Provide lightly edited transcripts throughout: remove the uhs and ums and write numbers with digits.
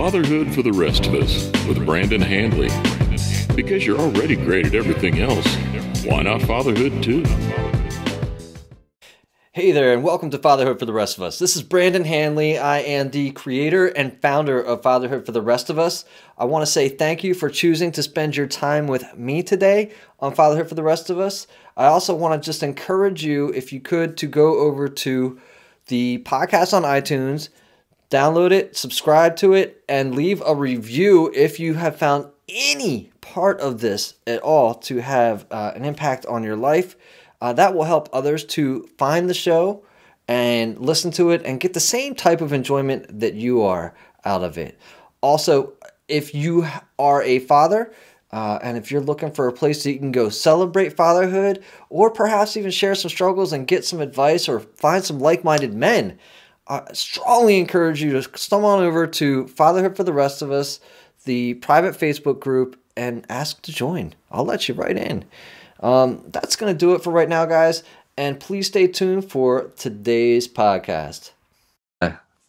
Fatherhood for the Rest of Us with Brandon Handley. Because you're already great at everything else, why not fatherhood too? Hey there, and welcome to Fatherhood for the Rest of Us. This is Brandon Handley. I am the creator and founder of Fatherhood for the Rest of Us. I want to say thank you for choosing to spend your time with me today on Fatherhood for the Rest of Us. I also want to just encourage you, if you could, to go over to the podcast on iTunes, download it, subscribe to it, and leave a review if you have found any part of this at all to have an impact on your life. That will help others to find the show and listen to it and get the same type of enjoyment that you are out of it. Also, if you are a father and if you're looking for a place that you can go celebrate fatherhood, or perhaps even share some struggles and get some advice or find some like-minded men, I strongly encourage you to stumble on over to Fatherhood for the Rest of Us, the private Facebook group, and ask to join. I'll let you right in. That's going to do it for right now, guys. And please stay tuned for today's podcast.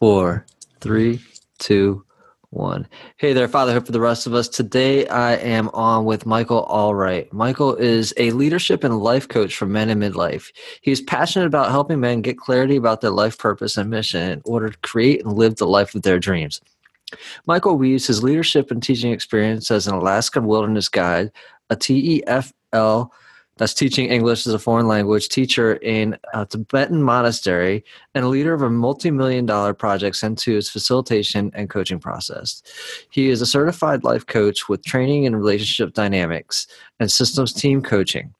4, 3, 2, 1. Hey there, Fatherhood for the Rest of Us. Today I am on with Michael Allwright. Michael is a leadership and life coach for men in midlife. He is passionate about helping men get clarity about their life purpose and mission in order to create and live the life of their dreams. Michael weaves his leadership and teaching experience as an Alaskan wilderness guide, a TEFL, that's teaching English as a foreign language, teacher in a Tibetan monastery, and a leader of a multi-million-dollar projects into his facilitation and coaching process. He is a certified life coach with training in relationship dynamics and systems team coaching.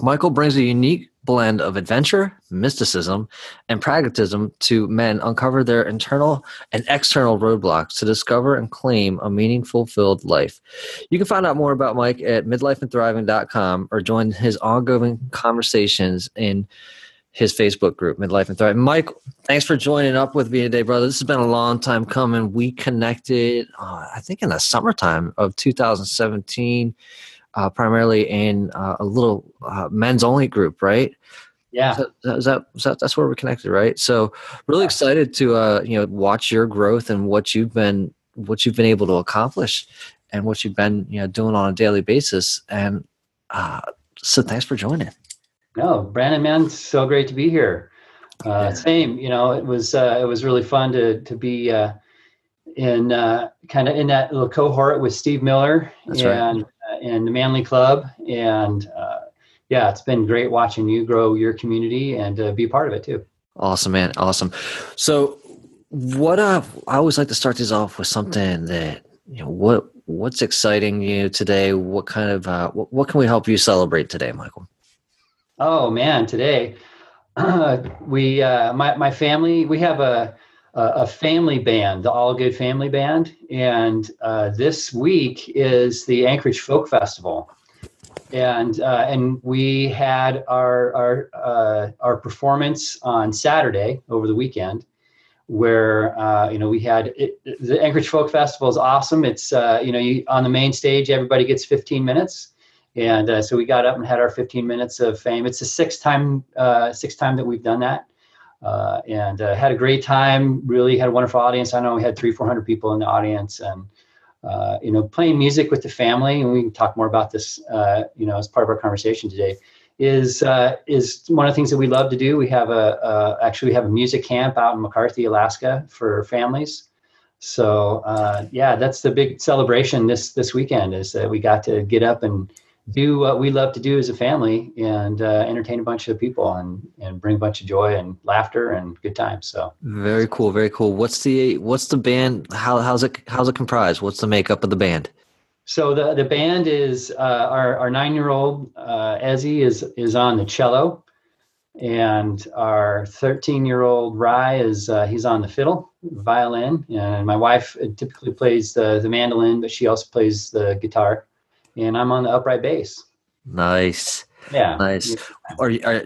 Michael brings a unique blend of adventure, mysticism, and pragmatism to men uncover their internal and external roadblocks to discover and claim a meaningful, fulfilled life. You can find out more about Mike at midlifeandthriving.com or join his ongoing conversations in his Facebook group, Midlife and Thriving. Mike, thanks for joining up with me today, brother. This has been a long time coming. We connected, I think, in the summertime of 2017. Primarily in a little men's only group, right? Yeah. So that's where we're connected, right? So really excited to watch your growth and what you've been able to accomplish and what you've been doing on a daily basis. And so thanks for joining. No, Brandon, man, so great to be here. Same, it was really fun to be in kind of in that little cohort with Steve Miller. That's right. And the Manly Club. And it's been great watching you grow your community and be a part of it too. Awesome, man. Awesome. So what I always like to start these off with something that, what's exciting you today? What kind of, what can we help you celebrate today, Michael? Oh man, today my family, we have a family band, the All Good Family Band, and this week is the Anchorage Folk Festival, and we had our performance on Saturday over the weekend, where we had the Anchorage Folk Festival is awesome. It's you on the main stage, everybody gets 15 minutes. And so we got up and had our 15 minutes of fame. It's the sixth time that we've done that. And had a great time, really had a wonderful audience. I know we had 300-400 people in the audience, and playing music with the family, and we can talk more about this as part of our conversation today, is one of the things that we love to do. We have actually have a music camp out in McCarthy, Alaska for families. So that's the big celebration this weekend, is that we got to get up and do what we love to do as a family, and entertain a bunch of people and bring a bunch of joy and laughter and good times. So very cool, very cool. What's the band? How's it comprised? What's the makeup of the band? So the band is our 9-year-old Ezzy is on the cello, and our 13-year-old Rye he's on the fiddle, violin, and my wife typically plays the mandolin, but she also plays the guitar. And I'm on the upright bass. Nice. Yeah. Nice.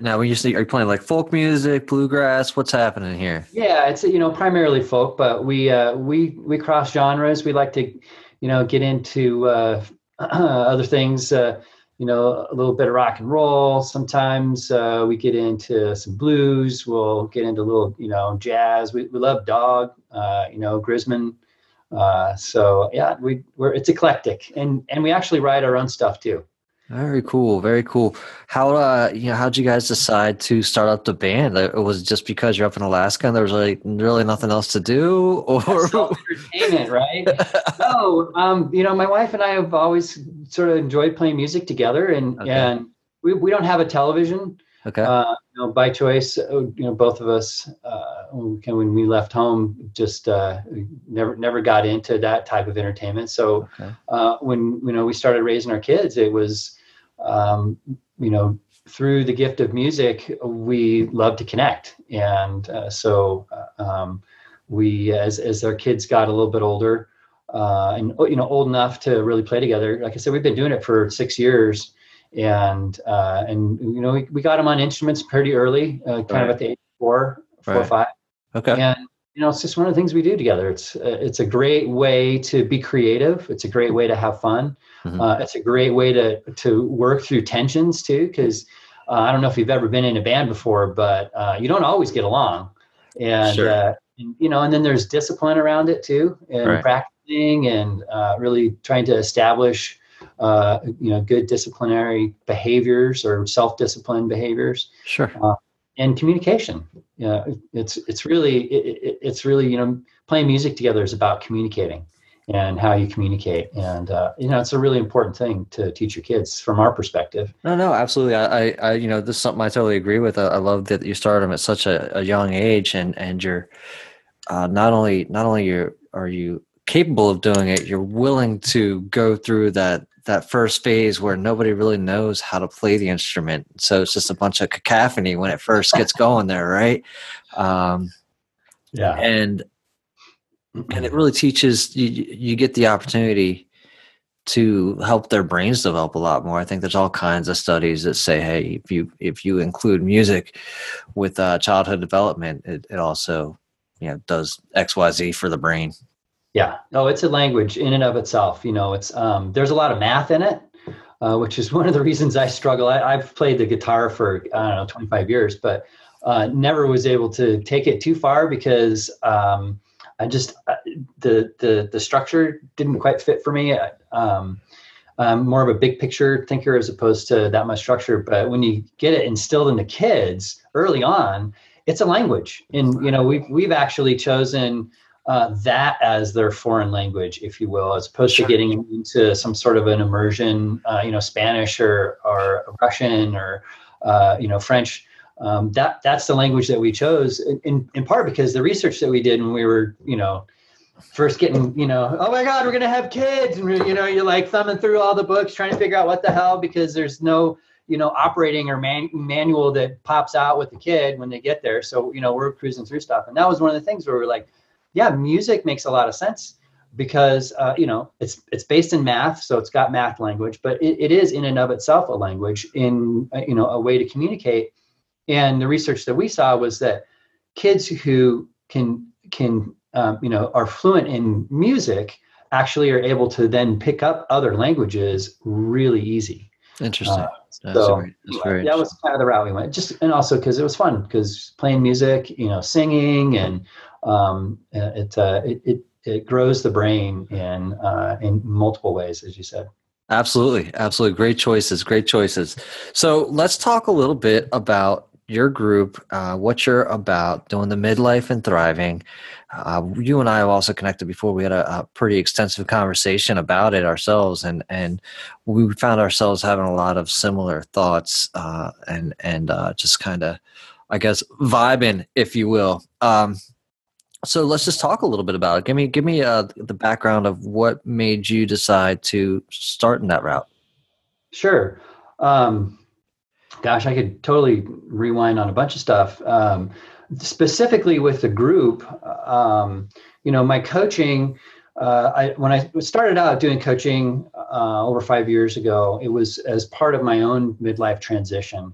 Now when you say, are you playing like folk music, bluegrass? What's happening here? Yeah, it's primarily folk, but we cross genres. We like to get into other things. A little bit of rock and roll. Sometimes we get into some blues. We'll get into a little jazz. We love Dog, Grisman. So yeah, it's eclectic, and we actually write our own stuff too. Very cool. Very cool. How'd you guys decide to start up the band? Was it just because you're up in Alaska and there was like really nothing else to do, or Self-entertainment, right? No, my wife and I have always sort of enjoyed playing music together, and we don't have a television. Okay. By choice. Both of us, when we left home, just never got into that type of entertainment. So when we started raising our kids, it was through the gift of music, we love to connect, and we as our kids got a little bit older, and old enough to really play together. Like I said, we've been doing it for 6 years. And we got them on instruments pretty early, kind of at the age of 4 or 5. Okay. And it's just one of the things we do together. It's a great way to be creative. It's a great way to have fun. Mm-hmm. It's a great way to work through tensions too, because I don't know if you've ever been in a band before, but you don't always get along. And sure. And then there's discipline around it too, and practicing and really trying to establish good disciplinary behaviors or self-discipline behaviors. Sure. And communication. It's really playing music together is about communicating and how you communicate. And it's a really important thing to teach your kids from our perspective. No, absolutely. I this is something I totally agree with. I love that you started them at such a young age, and you're not only are you capable of doing it, you're willing to go through that first phase where nobody really knows how to play the instrument. So it's just a bunch of cacophony when it first gets going there, right? And it really teaches you get the opportunity to help their brains develop a lot more. I think there's all kinds of studies that say, hey, if you include music with childhood development, it also does XYZ for the brain. Yeah. No, it's a language in and of itself. It's there's a lot of math in it, which is one of the reasons I struggle. I've played the guitar for 25 years, but never was able to take it too far because the structure didn't quite fit for me. I'm more of a big picture thinker as opposed to that much structure. But when you get it instilled into kids early on, it's a language, and we've actually chosen that as their foreign language, if you will, as opposed to getting into some sort of an immersion, Spanish or Russian or French. That's the language that we chose in part because the research that we did when we were first getting oh my God, we're gonna have kids, and you're like thumbing through all the books trying to figure out what the hell, because there's no operating or manual that pops out with the kid when they get there. So we're cruising through stuff, and that was one of the things where we're like, yeah, music makes a lot of sense because, it's based in math. So it's got math language, but it is in and of itself a language in, a way to communicate. And the research that we saw was that kids who can are fluent in music actually are able to then pick up other languages really easy. Interesting. That was kind of the route we went. And also because it was fun, because playing music, singing, and it grows the brain in multiple ways, as you said. Absolutely. Great choices. So let's talk a little bit about your group, what you're about, doing the Midlife and Thriving. You and I have also connected before. We had a pretty extensive conversation about it ourselves, and we found ourselves having a lot of similar thoughts and just kind of, I guess, vibing, if you will. So let's just talk a little bit about it. Give me the background of what made you decide to start in that route. Sure. Gosh, I could totally rewind on a bunch of stuff. Specifically with the group, my coaching, when I started out doing coaching over 5 years ago, it was as part of my own midlife transition.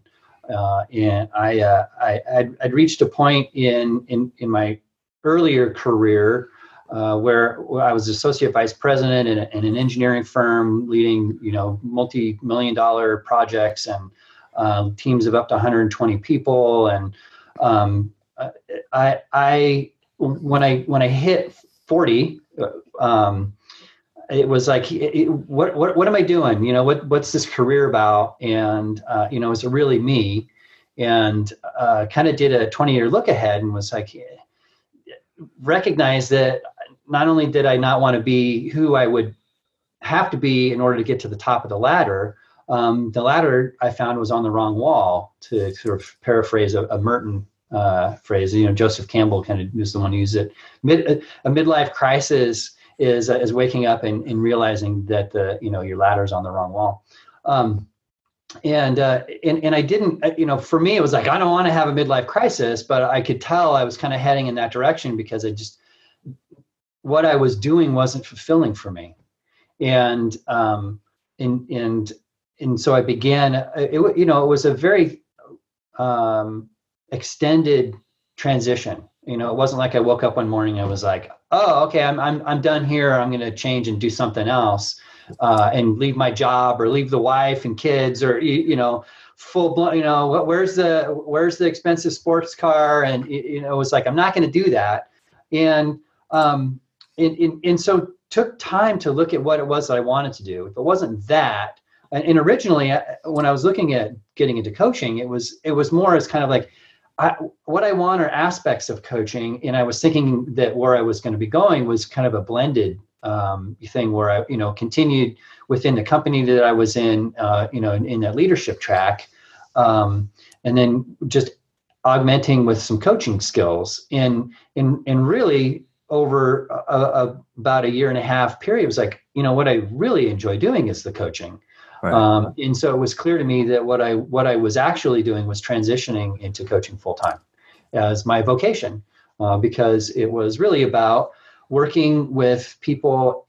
And I'd reached a point in my earlier career where I was associate vice president in an engineering firm, leading multi-million-dollar projects and teams of up to 120 people. And when I hit 40, it was like, what am I doing? You know, what's this career about? And, you know, is it really me? And kind of did a 20-year look ahead and was like, recognize that not only did I not want to be who I would have to be in order to get to the top of the ladder I found was on the wrong wall, to sort of paraphrase a Merton phrase. You know, Joseph Campbell kind of was the one who used it. A midlife crisis is waking up and realizing that your ladder's on the wrong wall. And I didn't, you know, for me, it was like, I don't want to have a midlife crisis, but I could tell I was kind of heading in that direction because what I was doing wasn't fulfilling for me. And so I began, it was a very extended transition. You know, it wasn't like I woke up one morning and I was like, oh, okay, I'm done here. I'm going to change and do something else, and leave my job or leave the wife and kids, or, you know, full blown, you know, where's the expensive sports car? And, you know, it was like, I'm not going to do that. And so took time to look at what it was that I wanted to do. If it wasn't that, and originally when I was looking at getting into coaching, it was more as kind of like, what I want are aspects of coaching. And I was thinking that where I was going to be going was kind of a blended thing where I, you know, continued within the company that I was in, you know, in that leadership track. And then just augmenting with some coaching skills and really over about a 1.5 year period, it was like, you know, what I really enjoy doing is the coaching. Right. And so it was clear to me that what I was actually doing was transitioning into coaching full time as my vocation, because it was really about working with people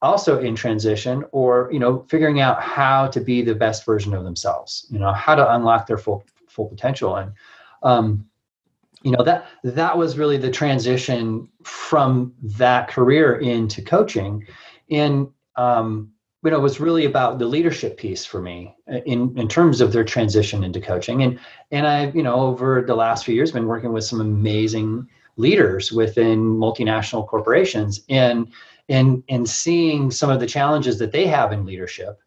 also in transition, or, you know, figuring out how to be the best version of themselves, you know, how to unlock their full potential. And, you know, that was really the transition from that career into coaching. And, you know, it was really about the leadership piece for me in terms of their transition into coaching. And I, you know, over the last few years, been working with some amazing leaders within multinational corporations and seeing some of the challenges that they have in leadership,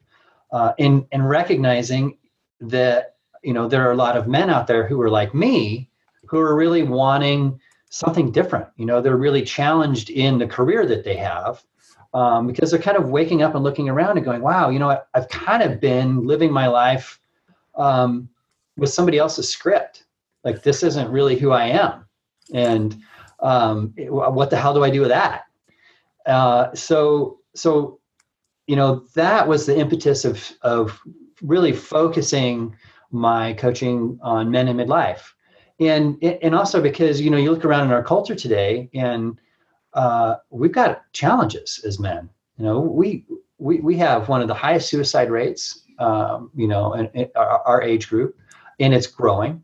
and recognizing that, you know, there are a lot of men out there who are like me, who are really wanting something different. You know, they're really challenged in the career that they have, because they're kind of waking up and looking around and going, wow, you know, I've kind of been living my life with somebody else's script. Like, this isn't really who I am. And what the hell do I do with that? So, you know, that was the impetus of really focusing my coaching on men in midlife. And also because, you know, you look around in our culture today and we've got challenges as men. You know, we have one of the highest suicide rates, you know, in our age group, and it's growing.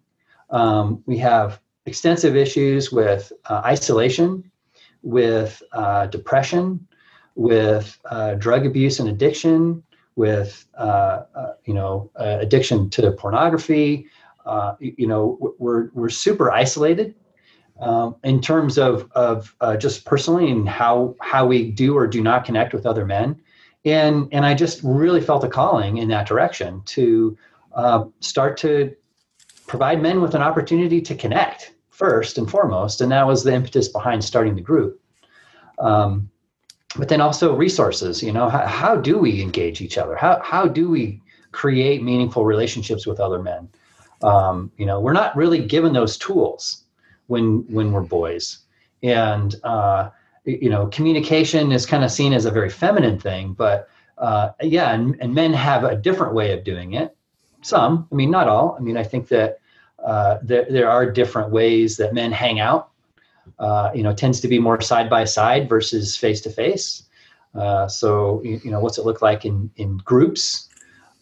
We have extensive issues with isolation, with depression, with drug abuse and addiction, with you know, addiction to pornography. You know, we're super isolated in terms of just personally and how we do or do not connect with other men. And I just really felt a calling in that direction to start to provide men with an opportunity to connect first and foremost. And that was the impetus behind starting the group. But then also resources, you know, how do we engage each other? How do we create meaningful relationships with other men? You know, we're not really given those tools when we're boys. And, you know, communication is kind of seen as a very feminine thing, but yeah, and men have a different way of doing it. Some, I mean, not all. I mean, I think that there are different ways that men hang out. You know, tends to be more side by side versus face to face. So, you know, what's it look like in groups?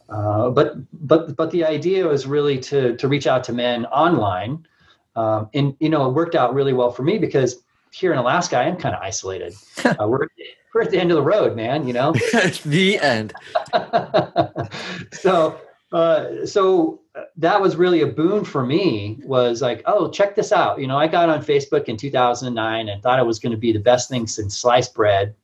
But the idea was really to reach out to men online. And, you know, it worked out really well for me because here in Alaska, I am kind of isolated. We're at the end of the road, man, you know? The end. So So that was really a boon for me, was like, oh, check this out. I got on Facebook in 2009 and thought it was going to be the best thing since sliced bread.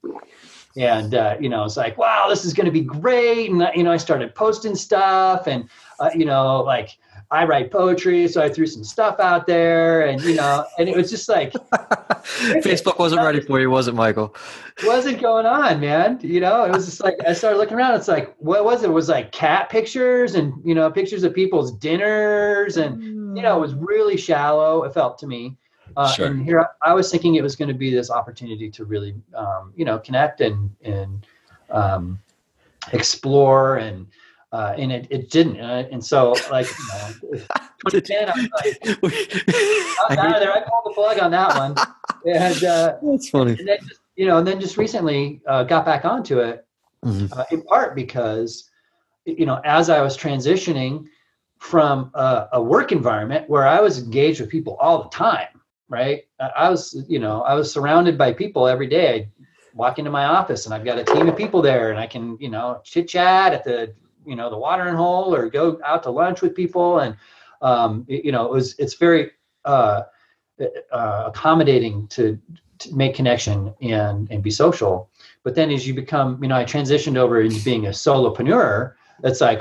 And, it's like, wow, this is going to be great. And, I started posting stuff and, like I write poetry. So I threw some stuff out there and, and it was just like. Facebook wasn't ready for you, was it, Michael? Wasn't going on, man. It was just like, I started looking around. It's like, what was it? It was like cat pictures and, pictures of people's dinners. And, it was really shallow. It felt to me. Sure. And here I was thinking it was going to be this opportunity to really, connect and explore and it didn't. And so like, 2010, I was like, I'm out of there. I pulled the plug on that one. And that's funny. And then just recently got back onto it, in part because, as I was transitioning from a work environment where I was engaged with people all the time, right? I was surrounded by people every day. I walk into my office and I've got a team of people there and I can, chit chat at the watering hole or go out to lunch with people. And, it's very accommodating to make connection and be social. But then as you become, I transitioned over into being a solopreneur. It's like,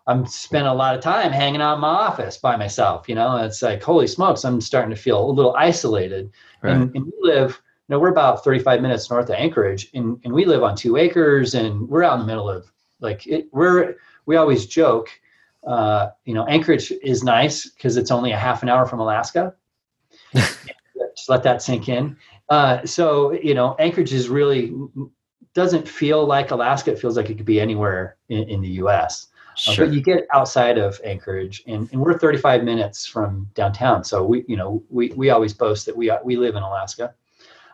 I'm spending a lot of time hanging out in my office by myself. It's like, holy smokes, I'm starting to feel a little isolated. Right. And we live, we're about 35 minutes north of Anchorage and we live on 2 acres and we're out in the middle of we always joke, Anchorage is nice because it's only a half an hour from Alaska. Just let that sink in. So, Anchorage is really doesn't feel like Alaska. It feels like it could be anywhere in the U.S. Sure. But you get outside of Anchorage and we're 35 minutes from downtown. So we always boast that we live in Alaska.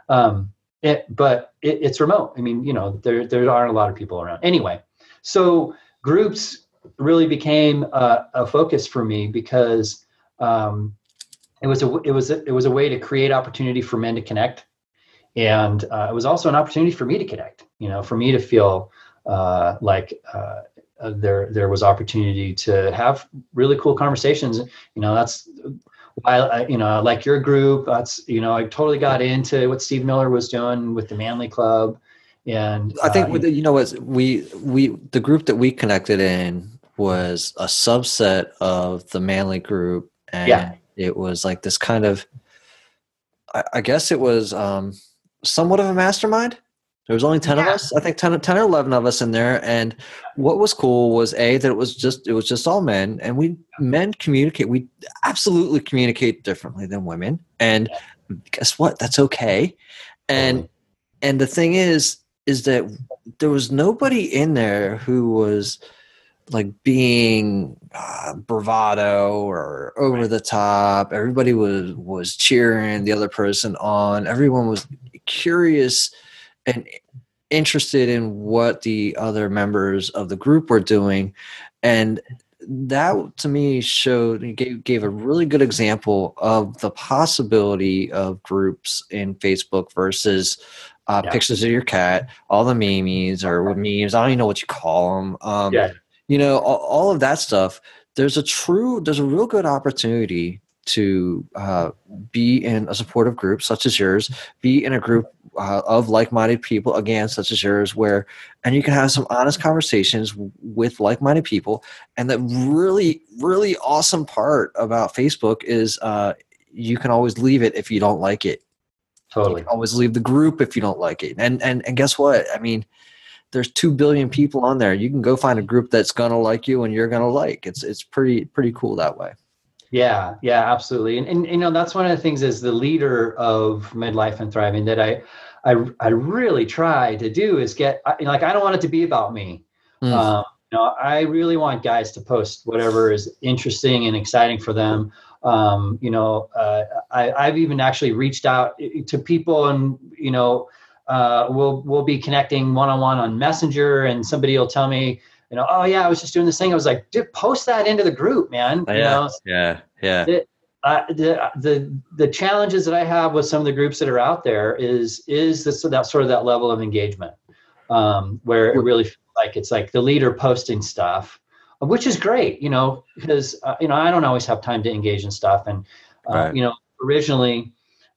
But it's remote. I mean, there aren't a lot of people around. Anyway, so groups really became a focus for me because it was a way to create opportunity for men to connect, and it was also an opportunity for me to connect. For me to feel like there was opportunity to have really cool conversations. That's why I like your group. That's I totally got into what Steve Miller was doing with the Manly Club. And I think we the group that we connected in was a subset of the Manly group, and it was like this kind of, I guess it was somewhat of a mastermind. There was only 10 of us, I think 10 or 11 of us in there. And what was cool was that it was just all men, and men communicate. We absolutely communicate differently than women. And guess what? That's okay. And the thing is that there was nobody in there who was like being bravado or over the top. Everybody was cheering the other person on. Everyone was curious and interested in what the other members of the group were doing. And that to me gave a really good example of the possibility of groups in Facebook versus pictures of your cat, all the memes or memes. I don't even know what you call them. All of that stuff. There's a real good opportunity to be in a supportive group such as yours, be in a group of like-minded people, again, such as yours, and you can have some honest conversations with like-minded people. And the really, really awesome part about Facebook is you can always leave it if you don't like it. Totally. You can always leave the group if you don't like it. And guess what? I mean, there's 2 billion people on there. You can go find a group that's going to like you and you're going to like. It's pretty cool that way. Yeah, absolutely. And that's one of the things as the leader of Midlife and Thriving that I really try to do is I don't want it to be about me. I really want guys to post whatever is interesting and exciting for them. I've even actually reached out to people and, we'll be connecting one-on-one on Messenger and somebody will tell me, oh yeah, I was just doing this thing. I was like, dude, post that into the group, man. Yeah. The challenges that I have with some of the groups that are out there is that level of engagement, where it really feels like it's like the leader posting stuff which is great, because, I don't always have time to engage in stuff. And, Right. Originally,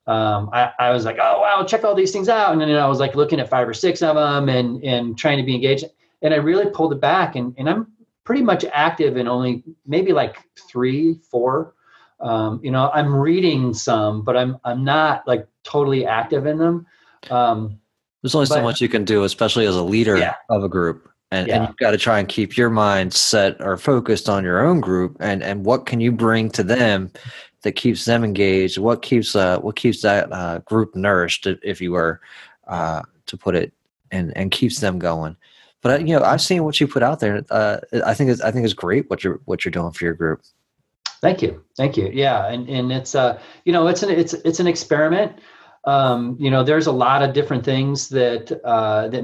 I was like, oh, wow, check all these things out. And then I was like looking at 5 or 6 of them and trying to be engaged. And I really pulled it back. And I'm pretty much active in only maybe like 3, 4. I'm reading some, but I'm not like totally active in them. There's only so much you can do, especially as a leader of a group. And you've got to try and keep your mind set or focused on your own group and what can you bring to them that keeps them engaged, what keeps that group nourished, if you were to put it, and keeps them going. But I've seen what you put out there. I think it's great what you're doing for your group. Thank you. Yeah, and it's it's an experiment. There's a lot of different things that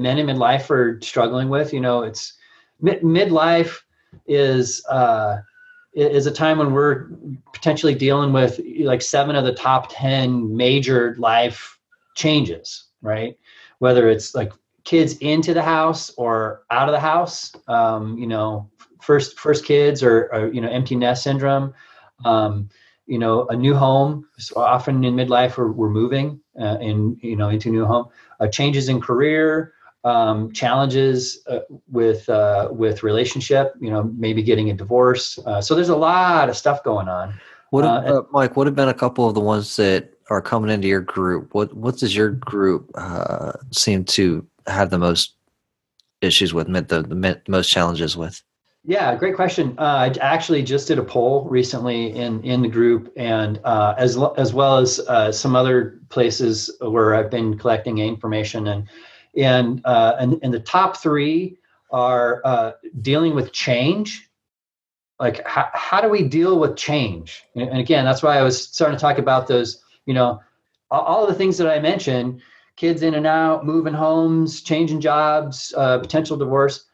men in midlife are struggling with. It's midlife is a time when we're potentially dealing with like 7 of the top 10 major life changes, right? Whether it's like kids into the house or out of the house, first kids or empty nest syndrome, a new home. So often in midlife, we're moving into a new home, changes in career, challenges with relationship, maybe getting a divorce. So there's a lot of stuff going on. Mike, what have been a couple of the ones that are coming into your group? What does your group seem to have the most issues with, the most challenges with? Yeah, great question. I actually just did a poll recently in the group, and as well as some other places where I've been collecting information, and the top 3 are dealing with change. Like how do we deal with change? And again, that's why I was starting to talk about those. All of the things that I mentioned: kids in and out, moving homes, changing jobs, potential divorce.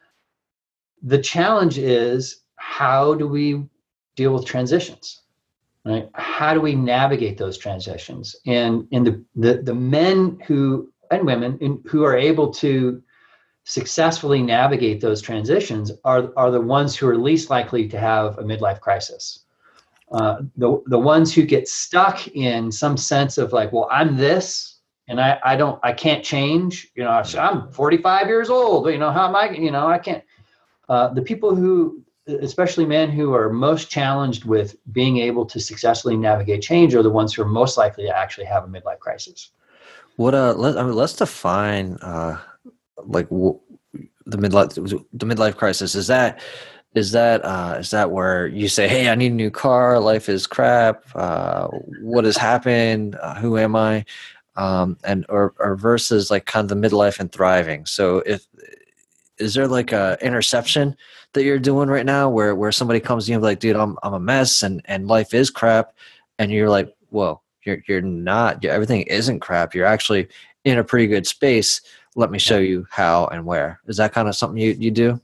The challenge is, how do we deal with transitions, right? How do we navigate those transitions? And the men and women who are able to successfully navigate those transitions are the ones who are least likely to have a midlife crisis. The ones who get stuck in some sense of like, well, I'm this, and I can't change. I'm 45 years old. How am I? I can't. The people who, especially men who are most challenged with being able to successfully navigate change, are the ones who are most likely to actually have a midlife crisis. Let's define the midlife crisis. Is that where you say, hey, I need a new car, life is crap, what has happened, who am I, or versus like kind of the midlife and thriving? So is there like a interception that you're doing right now where somebody comes to you and like, dude, I'm a mess and life is crap, and you're like, whoa, you're not, everything isn't crap, you're actually in a pretty good space, let me show you how and where? Is that kind of something you do?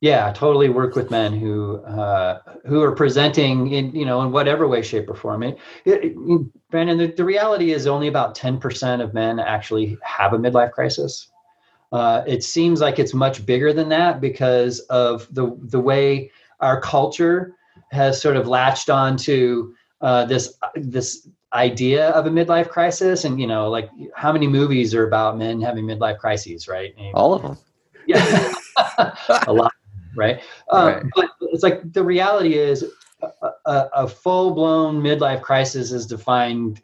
Yeah, I totally work with men who are presenting in whatever way, shape, or form. Brandon, the reality is only about 10% of men actually have a midlife crisis. It seems like it's much bigger than that because of the way our culture has sort of latched on to this idea of a midlife crisis. And, like how many movies are about men having midlife crises, right? All of them. Yeah, a lot, right? Right. But it's like the reality is a full-blown midlife crisis is defined,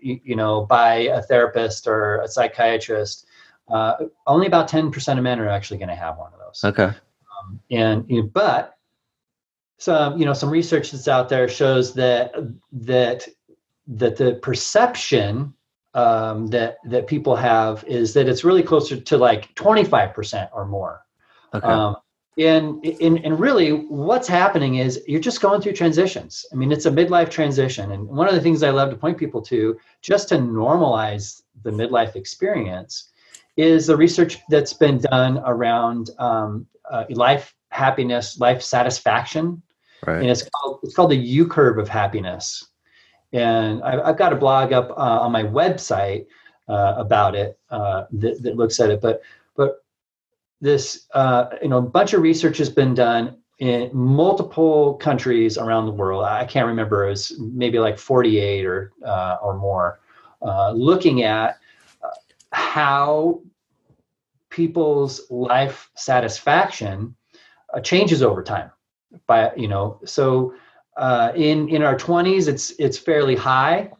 by a therapist or a psychiatrist. Only about 10% of men are actually going to have one of those. Okay. But some research that's out there shows that the perception that people have is that it's really closer to like 25% or more. Okay. And really what's happening is you're just going through transitions. I mean, it's a midlife transition. And one of the things I love to point people to, just to normalize the midlife experience, is the research that's been done around life happiness, life satisfaction. Right. And it's called the U curve of happiness. And I've got a blog up on my website about it that looks at it. But this, a bunch of research has been done, in multiple countries around the world. I can't remember, it was maybe like 48 or more, looking at how people's life satisfaction changes over time. So in our 20s, it's fairly high.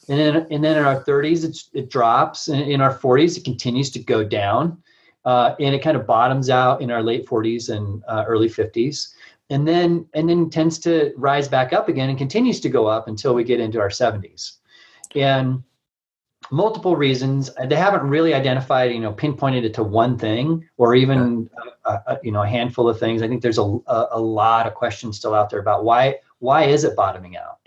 And then in our 30s, it drops. And in our 40s, it continues to go down. And it kind of bottoms out in our late 40s and early 50s. And then tends to rise back up again and continues to go up until we get into our 70s. And multiple reasons. They haven't really identified, pinpointed it to one thing or even, a handful of things. I think there's a lot of questions still out there about why is it bottoming out?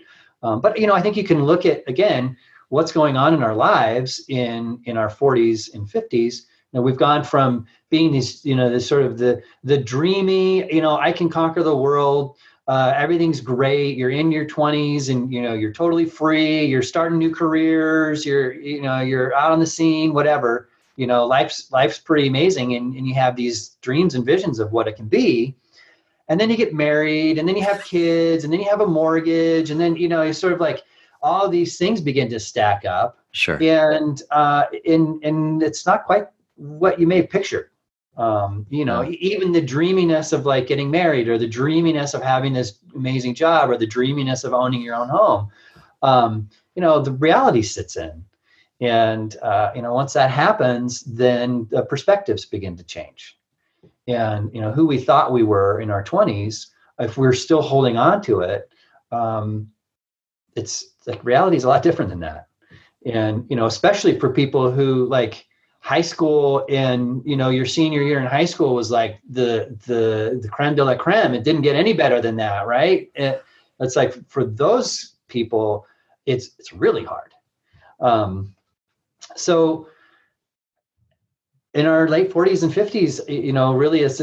But I think you can look at, again, what's going on in our lives in our 40s and 50s. We've gone from being these, this sort of the dreamy, I can conquer the world. Everything's great. You're in your 20s and, you're totally free. You're starting new careers. You're out on the scene, whatever, life's pretty amazing. And you have these dreams and visions of what it can be. And then you get married and then you have kids and then you have a mortgage. And then, you sort of like all these things begin to stack up. Sure. And it's not quite what you may have pictured. Even the dreaminess of like getting married or the dreaminess of having this amazing job or the dreaminess of owning your own home, the reality sits in. And, once that happens, then the perspectives begin to change. And, who we thought we were in our 20s, if we're still holding on to it, it's like reality is a lot different than that. And, especially for people who like high school and, your senior year in high school was like the creme de la creme. It didn't get any better than that. Right. It's like for those people, it's really hard. So in our late 40s and 50s, really it's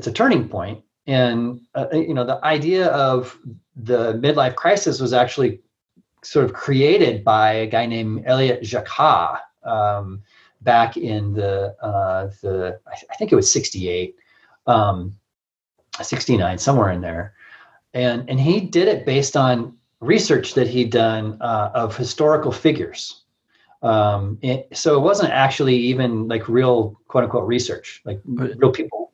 a turning point. And, the idea of the midlife crisis was actually sort of created by a guy named Elliot Jacquat, back in I think it was 68, 69, somewhere in there. And he did it based on research that he'd done of historical figures. So it wasn't actually even like real quote unquote research, like real people,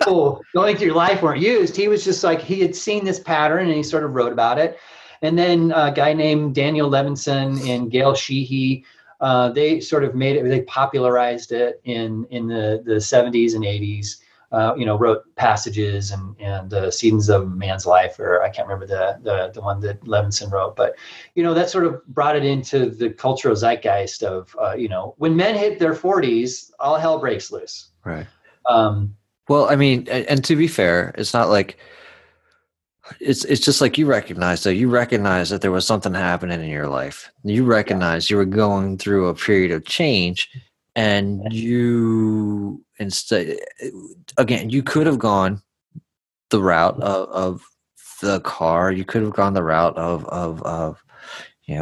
people going through life weren't used. He was just like, he had seen this pattern and he sort of wrote about it. And then a guy named Daniel Levinson and Gail Sheehy, they sort of they popularized it in the 70s and 80s, wrote passages and seasons of man's life, or I can't remember the one that Levinson wrote, but, that sort of brought it into the cultural zeitgeist of, when men hit their 40s, all hell breaks loose. Right. Well, I mean, and to be fair, it's not like, it's just like you recognize that there was something happening in your life. You recognize you were going through a period of change, and you instead, again, you could have gone the route of the car. You could have gone the route of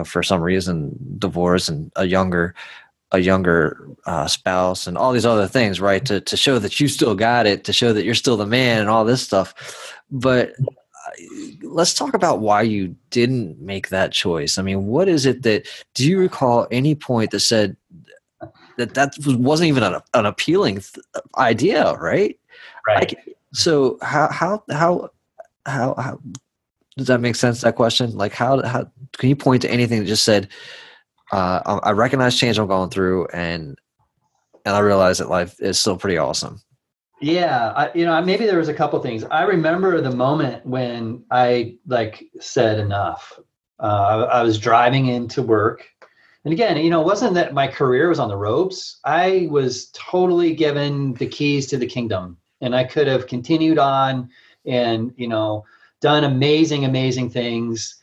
for some reason, divorce and a younger spouse and all these other things, right? To show that you still got it, to show that you're still the man and all this stuff. But let's talk about why you didn't make that choice. I mean, what is it do you recall any point that said that wasn't even an appealing idea, right? Right. So how does that make sense, that question? Like how can you point to anything that just said, I recognize change I'm going through and I realize that life is still pretty awesome? Yeah. Maybe there was a couple things. I remember the moment when I said enough. I was driving into work. And again, it wasn't that my career was on the ropes. I was totally given the keys to the kingdom, and I could have continued on and, done amazing things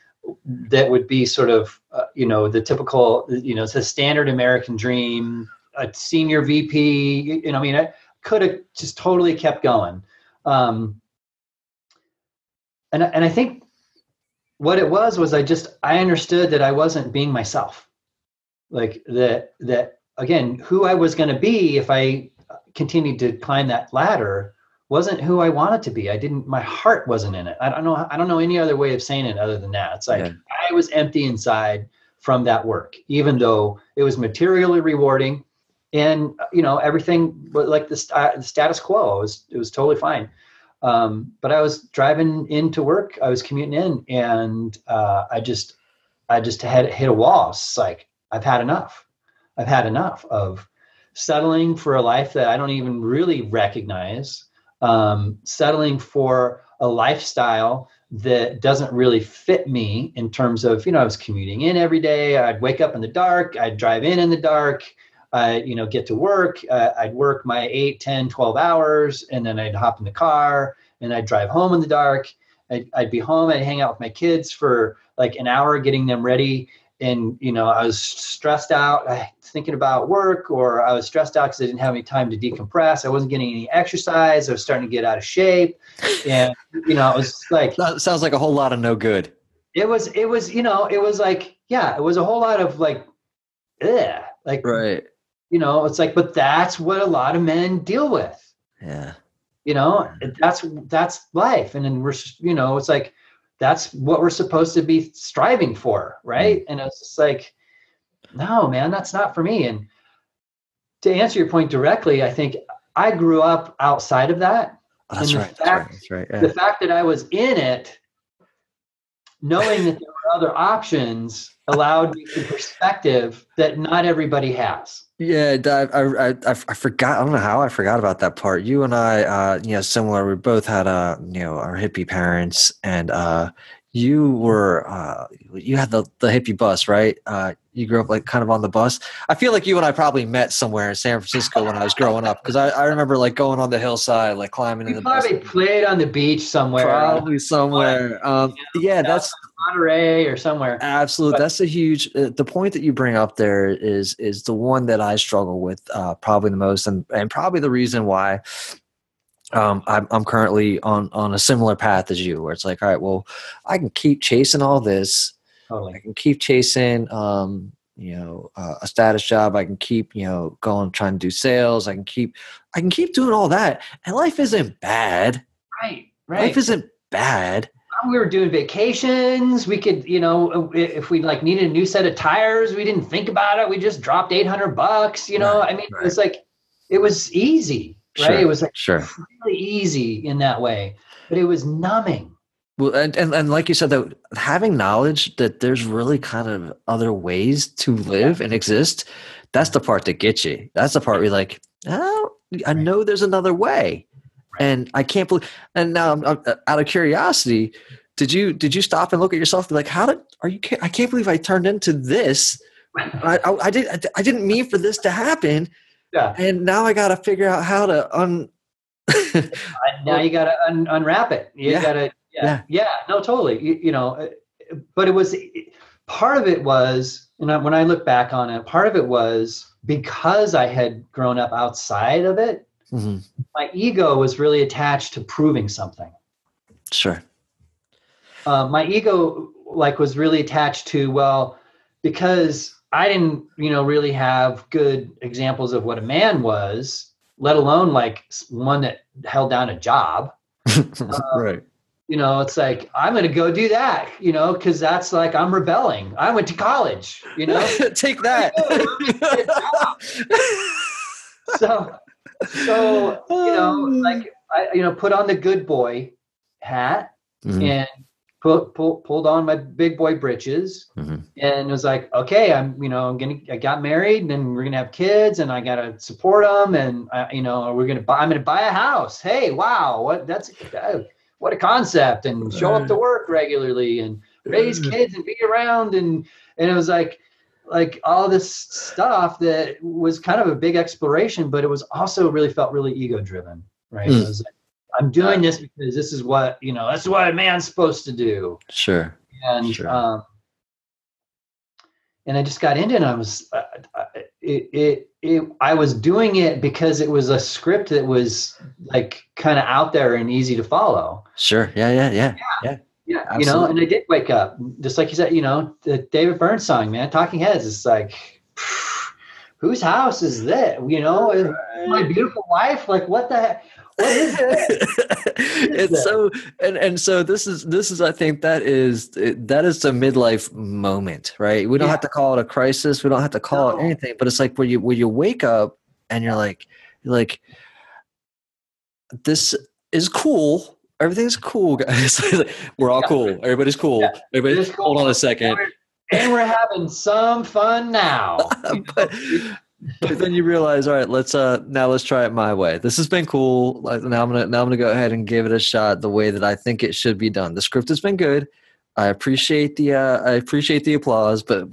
that would be sort of, the typical, the standard American dream, a senior VP, I could have just totally kept going. And I think what it was I understood that I wasn't being myself. Like that again, who I was going to be if I continued to climb that ladder wasn't who I wanted to be. My heart wasn't in it. I don't know any other way of saying it other than that. It's like, I was empty inside from that work, even though it was materially rewarding and, everything was like the status quo. It was totally fine. But I was driving into work, I was commuting in, and I just had hit a wall. It's like, I've had enough. I've had enough of settling for a life that I don't even really recognize, settling for a lifestyle that doesn't really fit me in terms of, I was commuting in every day. I'd wake up in the dark. I'd drive in the dark. Get to work. I'd work my 8, 10, 12 hours, and then I'd hop in the car and I'd drive home in the dark. I'd be home. I'd hang out with my kids for like an hour, getting them ready. And, I was stressed out thinking about work, or I was stressed out because I didn't have any time to decompress. I wasn't getting any exercise. I was starting to get out of shape. And, it was like, that sounds like a whole lot of no good. It was like, it was a whole lot of like, like, right. It's like, but that's what a lot of men deal with. Yeah. That's life. And then we're, it's like, that's what we're supposed to be striving for. Right. And it's just like, no, man, that's not for me. And to answer your point directly, I think I grew up outside of that. Oh, that's right. That's right. Yeah. The fact that I was in it, knowing that there were other options, allowed me a perspective that not everybody has. Yeah, I forgot. I don't know how I forgot about that part. You and I, similar. We both had, our hippie parents, and you were, you had the hippie bus, right? You grew up like kind of on the bus. I feel like you and I probably met somewhere in San Francisco when I was growing up, because I remember like going on the hillside, like climbing in the bus. Probably played on the beach somewhere. Probably somewhere. That's Monterey or somewhere. Absolutely. That's a huge, the point that you bring up there is the one that I struggle with probably the most, and probably the reason why I'm currently on a similar path as you, where it's like, all right, well, I can keep chasing all this. Totally. I can keep chasing, a status job. I can keep, going, trying to do sales. I can keep doing all that. And life isn't bad. Right. Life isn't bad. We were doing vacations. We could, if we like needed a new set of tires, we didn't think about it. We just dropped $800. Right. It was like, it was easy, right? Sure. It was like really easy in that way, but it was numbing. Well, and like you said, that having knowledge that there's really kind of other ways to live and exist, that's the part that gets you. That's the part where you're like, oh, I know there's another way. And I can't believe. And now, I'm out of curiosity, did you stop and look at yourself and be like, I can't believe I turned into this. I didn't mean for this to happen. Yeah. And now I got to figure out how to now you got to unwrap it. You got to. Yeah. No, totally. But it was, part of it was, when I look back on it, part of it was because I had grown up outside of it. Mm-hmm. My ego was really attached to proving something. Sure. My ego was really attached to, because I didn't, really have good examples of what a man was, let alone like one that held down a job. Right. It's like, I'm going to go do that, because that's like, I'm rebelling. I went to college, Take that. So, I, put on the good boy hat, mm-hmm. and pulled on my big boy britches, mm-hmm. and it was like, okay, I got married, and we're going to have kids, and I got to support them. And I'm going to buy a house. Hey, wow. What a concept, and show up to work regularly and raise kids and be around. And it was like all this stuff that was kind of a big exploration, but it was also felt really ego driven, right? It was like, I'm doing this because this is what, that's what a man's supposed to do. Sure. And, sure. And I just got into it, and I was, I was doing it because it was a script that was like kind of out there and easy to follow. Sure. Yeah. Absolutely. And I did wake up, just like you said, the David Byrne song, man, Talking Heads. It's like, whose house is that? My beautiful wife. Like, what the heck? What is that? It's so, and so this is I think that is the midlife moment, right? We don't have to call it a crisis. We don't have to call it anything, but it's like where you wake up and you're like, this is cool. Everything's cool, guys. We're all cool. Everybody's cool. Yeah. Everybody, Cool. hold on a second. And we're having some fun now. But then you realize, all right, let's try it my way. This has been cool. Now I'm gonna go ahead and give it a shot the way that I think it should be done. The script has been good. I appreciate the applause, but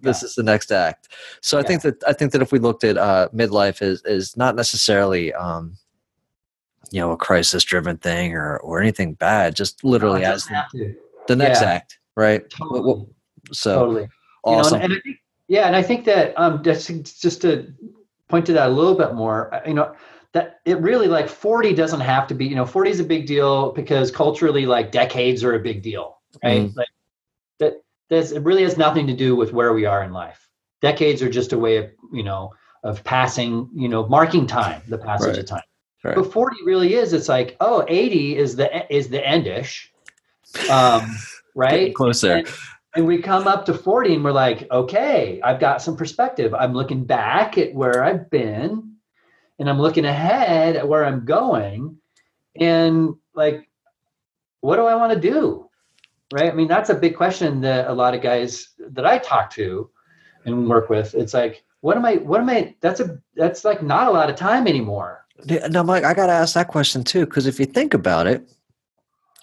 this is the next act. So I think that if we looked at midlife is not necessarily a crisis driven thing or anything bad, just literally as the next act, right? Totally. So totally. Awesome. And I think that just to point to that a little bit more, that it really, like, 40 doesn't have to be, 40 is a big deal because culturally, like, decades are a big deal, right? Like it really has nothing to do with where we are in life. Decades are just a way of, of passing, marking time, the passage of time. Right. But 40 really is, it's like, 80 is the endish, right? Getting close there. And we come up to 40 and we're like, okay, I've got some perspective. I'm looking back at where I've been and I'm looking ahead at where I'm going. And, like, what do I want to do? Right? I mean, that's a big question that a lot of guys that I talk to and work with, it's like, that's like not a lot of time anymore. No, Mike, I got to ask that question too, because if you think about it,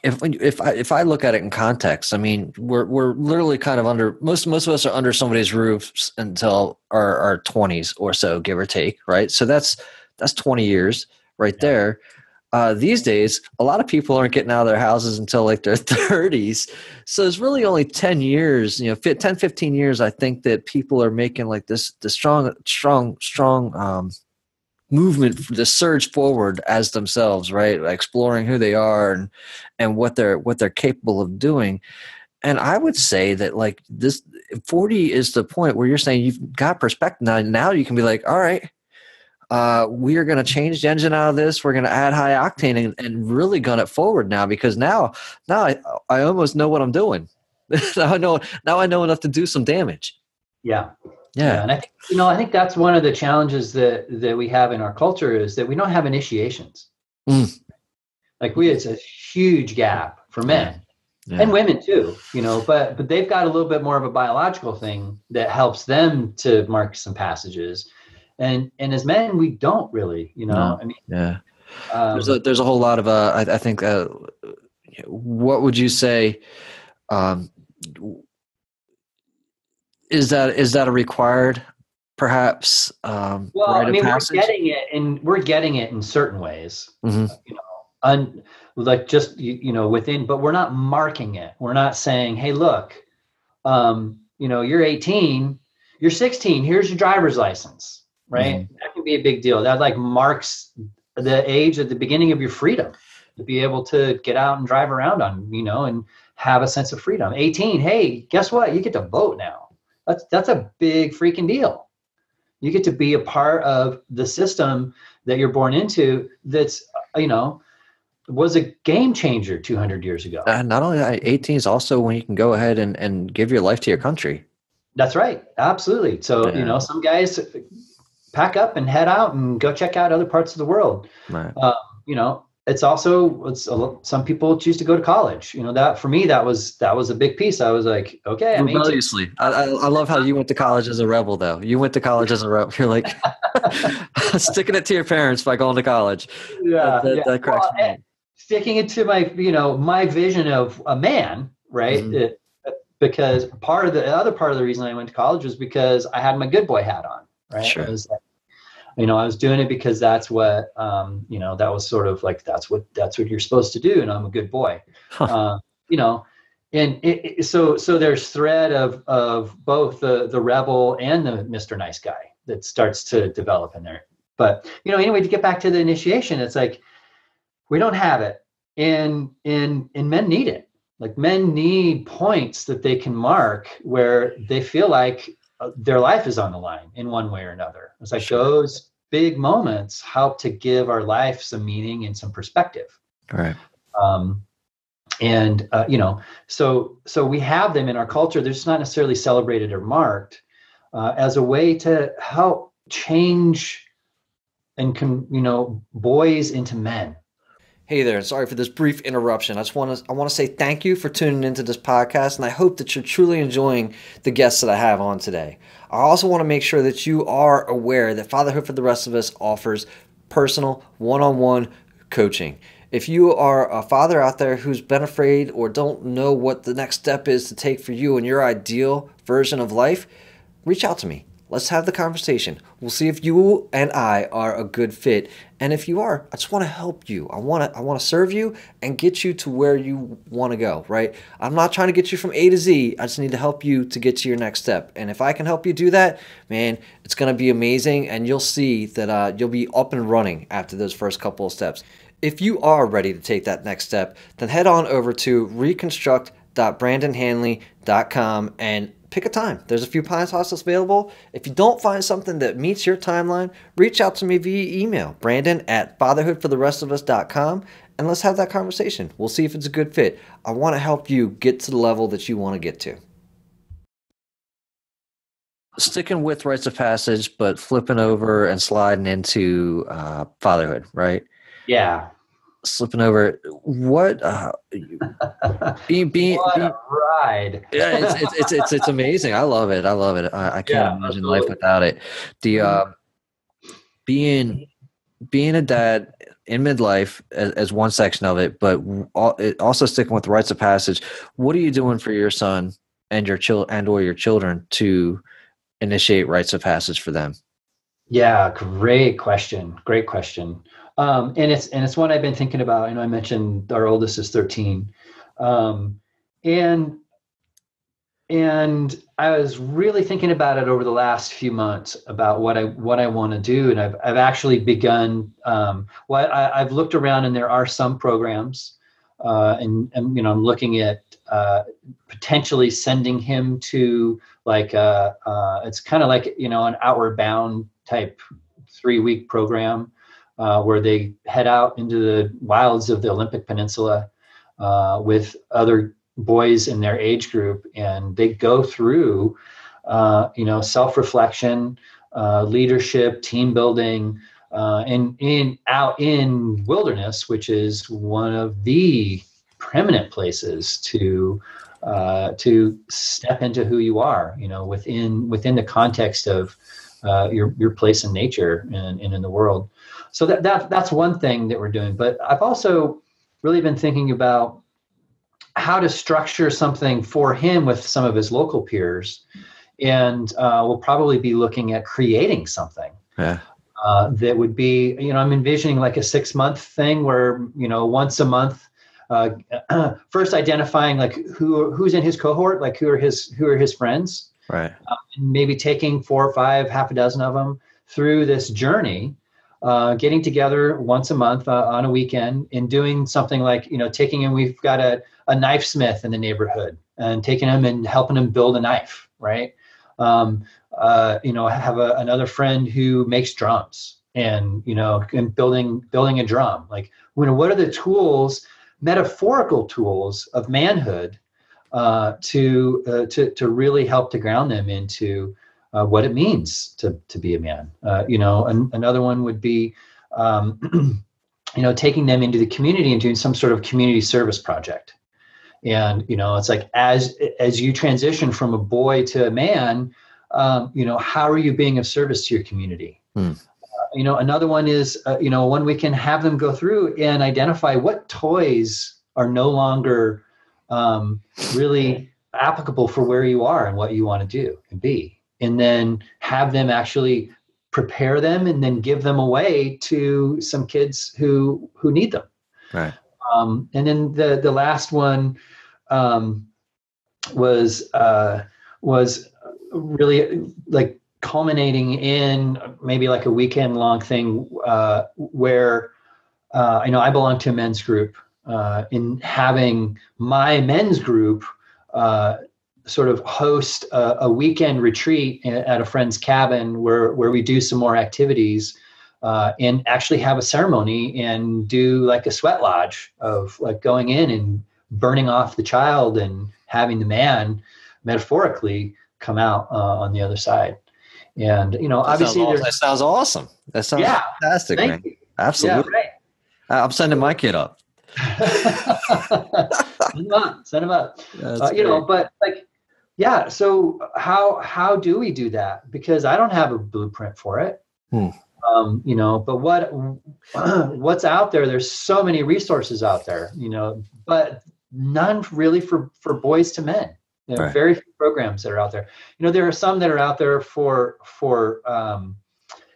if I look at it in context, I mean, we're literally kind of under most of us are under somebody's roofs until our 20s or so, give or take, right? So that's 20 years right there. These days, a lot of people aren't getting out of their houses until like their 30s. So it's really only 10 years, 10, 15 years. I think that people are making like the strong movement, the surge forward as themselves, right? Exploring who they are and what they're capable of doing. And I would say that, like, this 40 is the point where you're saying you've got perspective now you can be like, all right, we are going to change the engine out of this. We're going to add high octane and really gun it forward now, because now I almost know what I'm doing. now I know enough to do some damage. Yeah. And I think that's one of the challenges that we have in our culture, is that we don't have initiations. Like, it's a huge gap for men and women too, but they've got a little bit more of a biological thing that helps them to mark some passages. And as men, we don't really, No. I mean, there's a whole lot of, I think, what would you say, is that a required, perhaps, well, I mean, we're getting it in certain ways, like just, within, but we're not marking it. We're not saying, hey, look, you're 18, you're 16, here's your driver's license, right? That can be a big deal. That, like, marks the age at the beginning of your freedom to be able to get out and drive around on, and have a sense of freedom. 18, hey, guess what? You get to vote now. That's a big freaking deal. You get to be a part of the system that you're born into. That's, was a game changer 200 years ago. Not only that, 18 is also when you can go ahead and give your life to your country. That's right. Absolutely. So, some guys pack up and head out and go check out other parts of the world. Right. It's some people choose to go to college. That for me, that was a big piece. I was like, okay. Rebelliously. I love how you went to college as a rebel, though. You went to college as a rebel. You're like sticking it to your parents by going to college. Yeah. That cracks me up. Sticking it to my vision of a man, right? Because the other part of the reason I went to college was because I had my good boy hat on, right? Sure. It was like, I was doing it because that's what, that was sort of like, that's what you're supposed to do. And I'm a good boy, and so there's thread of both the rebel and the Mr. Nice Guy that starts to develop in there. But, anyway, to get back to the initiation, it's like, we don't have it, and men need it. Like, men need points that they can mark where they feel like their life is on the line in one way or another. It's like those big moments help to give our life some meaning and some perspective. Right. So we have them in our culture. They're just not necessarily celebrated or marked as a way to help change boys into men. Hey there, sorry for this brief interruption. I want to say thank you for tuning into this podcast, and I hope that you're truly enjoying the guests that I have on today. I also want to make sure that you are aware that Fatherhood for the Rest of Us offers personal one-on-one coaching. If you are a father out there who's been afraid or don't know what the next step is to take for you and your ideal version of life, reach out to me. Let's have the conversation. We'll see if you and I are a good fit. And if you are, I just want to help you. I want to serve you and get you to where you want to go, right? I'm not trying to get you from A to Z. I just need to help you to get to your next step. And if I can help you do that, man, it's going to be amazing. And you'll see that you'll be up and running after those first couple of steps. If you are ready to take that next step, then head on over to reconstruct.brandonhanley.com and pick a time. There's a few Pine hostels available. If you don't find something that meets your timeline, reach out to me via email, brandon@fatherhoodfortherestofus.com, and let's have that conversation. We'll see if it's a good fit. I want to help you get to the level that you want to get to. Sticking with rites of passage, but flipping over and sliding into fatherhood, right? Yeah. Slipping over, what being what a ride. Yeah, it's amazing. I love it. I can't imagine life without it. The being a dad in midlife as one section of it, but also sticking with the rites of passage. What are you doing for your son and your children to initiate rites of passage for them? Yeah, great question. And it's one I've been thinking about. I mentioned our oldest is 13. And I was really thinking about it over the last few months about what I want to do. And I've actually begun, I've looked around, and there are some programs, and I'm looking at potentially sending him to it's kind of like, an Outward Bound type 3-week program, where they head out into the wilds of the Olympic Peninsula with other boys in their age group, and they go through, self-reflection, leadership, team building, and out in wilderness, which is one of the preeminent places to step into who you are, within the context of your place in nature and in the world. So that's one thing that we're doing. But I've also really been thinking about how to structure something for him with some of his local peers. And we'll probably be looking at creating something that would be, I'm envisioning like a 6-month thing where, once a month, first identifying like who's in his cohort, like who are his friends, right? And maybe taking 4 or 5, half a dozen of them through this journey, getting together once a month on a weekend and doing something like, taking him, we've got a knife smith in the neighborhood, and taking him and helping him build a knife, right? I have another friend who makes drums, and building a drum. Like, what are the tools, metaphorical tools of manhood, to really help to ground them into what it means to be a man. Another one would be, taking them into the community and doing some sort of community service project. And, it's like, as you transition from a boy to a man, how are you being of service to your community? Another one is, when we can have them go through and identify what toys are no longer really applicable for where you are and what you want to do and be. And then have them actually prepare them and then give them away to some kids who need them. Right. And then the last one was really like culminating in maybe like a weekend long thing where I belong to a men's group, in having my men's group sort of host a weekend retreat at a friend's cabin where we do some more activities and actually have a ceremony and do like a sweat lodge of like going in and burning off the child and having the man metaphorically come out on the other side. And, obviously that sounds awesome. That sounds fantastic, man. You. Absolutely. Yeah, right. I'm sending my kid up. Send him up. But like, yeah. So how do we do that? Because I don't have a blueprint for it. But what's out there? There's so many resources out there, but none really for boys to men. There are very few programs that are out there. There are some that are out there for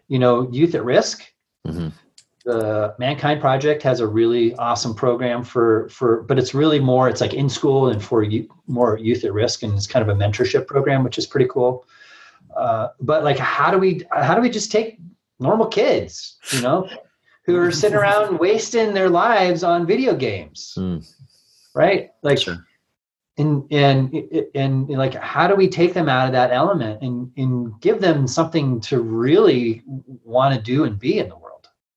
youth at risk. Mm-hmm. The Mankind Project has a really awesome program but it's really more, it's like in school and for more youth at risk. And it's kind of a mentorship program, which is pretty cool. But like, how do we just take normal kids, who are sitting around wasting their lives on video games, right? Like, sure. And like, how do we take them out of that element and give them something to really want to do and be in the world?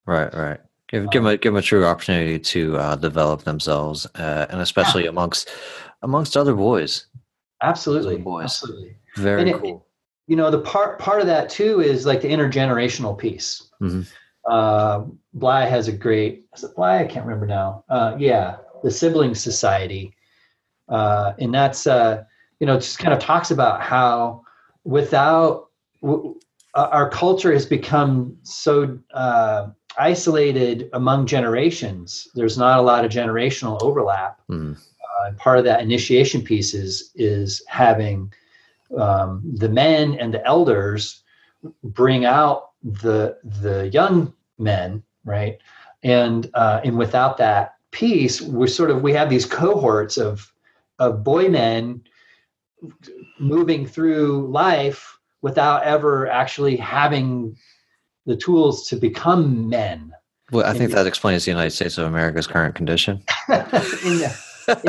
Right. Give them a true opportunity to develop themselves, and especially amongst other boys. Absolutely, absolutely. Very cool. The part of that too is like the intergenerational piece. Mm-hmm. Bly has a great. Is it Bly? I can't remember now. The Sibling Society, and that's just kind of talks about how without our culture has become so isolated among generations. There's not a lot of generational overlap. And part of that initiation piece is having the men and the elders bring out the young men, right? And without that piece, we have these cohorts of boy men moving through life without ever actually having the tools to become men. Well, I think that explains the United States of America's current condition. in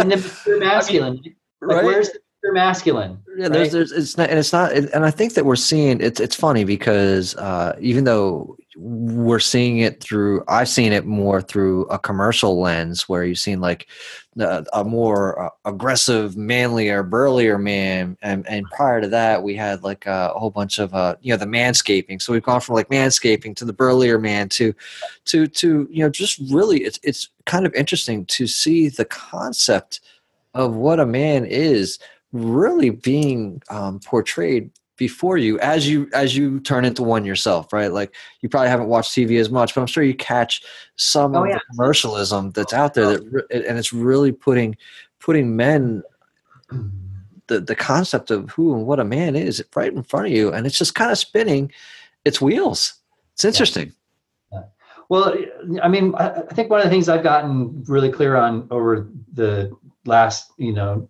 the mature masculine, right? Where's the mature masculine? Yeah, right? And I think that we're seeing it's funny because even though we're seeing it through, I've seen it more through a commercial lens where you've seen like a more aggressive, manlier, burlier man, and prior to that we had like a whole bunch of the manscaping. So we've gone from like manscaping to the burlier man to just really it's kind of interesting to see the concept of what a man is really being portrayed before you as you turn into one yourself, right? Like you probably haven't watched TV as much, but I'm sure you catch some of the commercialism that's out there and it's really putting men, the concept of who and what a man is right in front of you, and it's just kind of spinning its wheels. It's interesting. Yeah. Well, I mean, I think one of the things I've gotten really clear on over the last,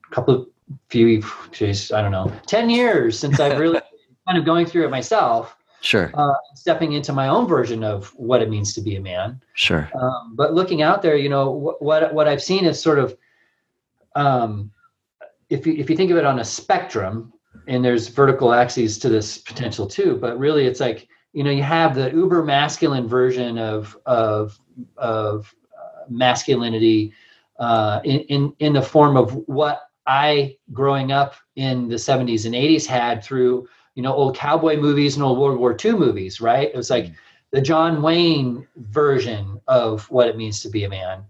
couple of 10 years since I've really kind of going through it myself. Sure. Stepping into my own version of what it means to be a man. Sure. But looking out there, what I've seen is sort of, if you think of it on a spectrum, and there's vertical axes to this potential too, but really it's like, you have the uber masculine version of masculinity in the form of what I, growing up in the 70s and 80s, had through, old cowboy movies and old World War II movies, right? It was like the John Wayne version of what it means to be a man,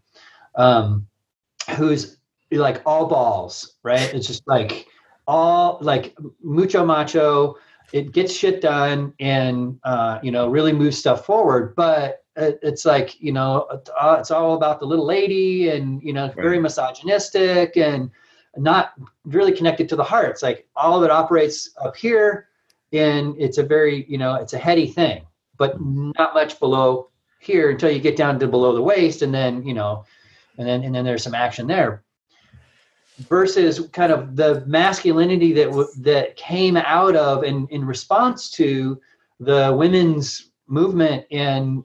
who's like all balls, right? It's just like all like mucho macho. It gets shit done and, really moves stuff forward. But it's like, it's all about the little lady and, very misogynistic and not really connected to the heart. It's like all of it operates up here and it's a very, it's a heady thing, but not much below here until you get down to below the waist. And then, and then there's some action there versus kind of the masculinity that came out of in response to the women's movement and,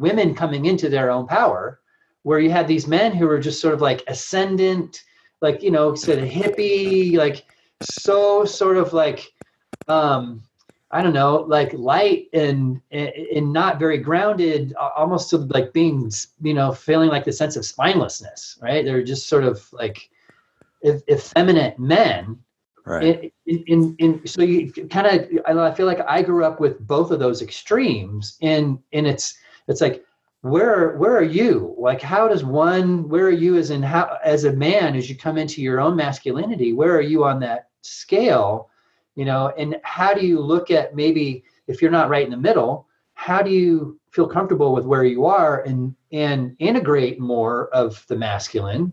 women coming into their own power, where you had these men who were just sort of like ascendant, like, sort of hippie, like so sort of like, I don't know, like light and not very grounded, almost to like being, feeling like the sense of spinelessness, right? They're just sort of like effeminate men. Right. So you kind of, I feel like I grew up with both of those extremes, and it's like, where are you? Like, where are you as a man, as you come into your own masculinity, where are you on that scale? And how do you look at, maybe if you're not right in the middle, how do you feel comfortable with where you are and integrate more of the masculine,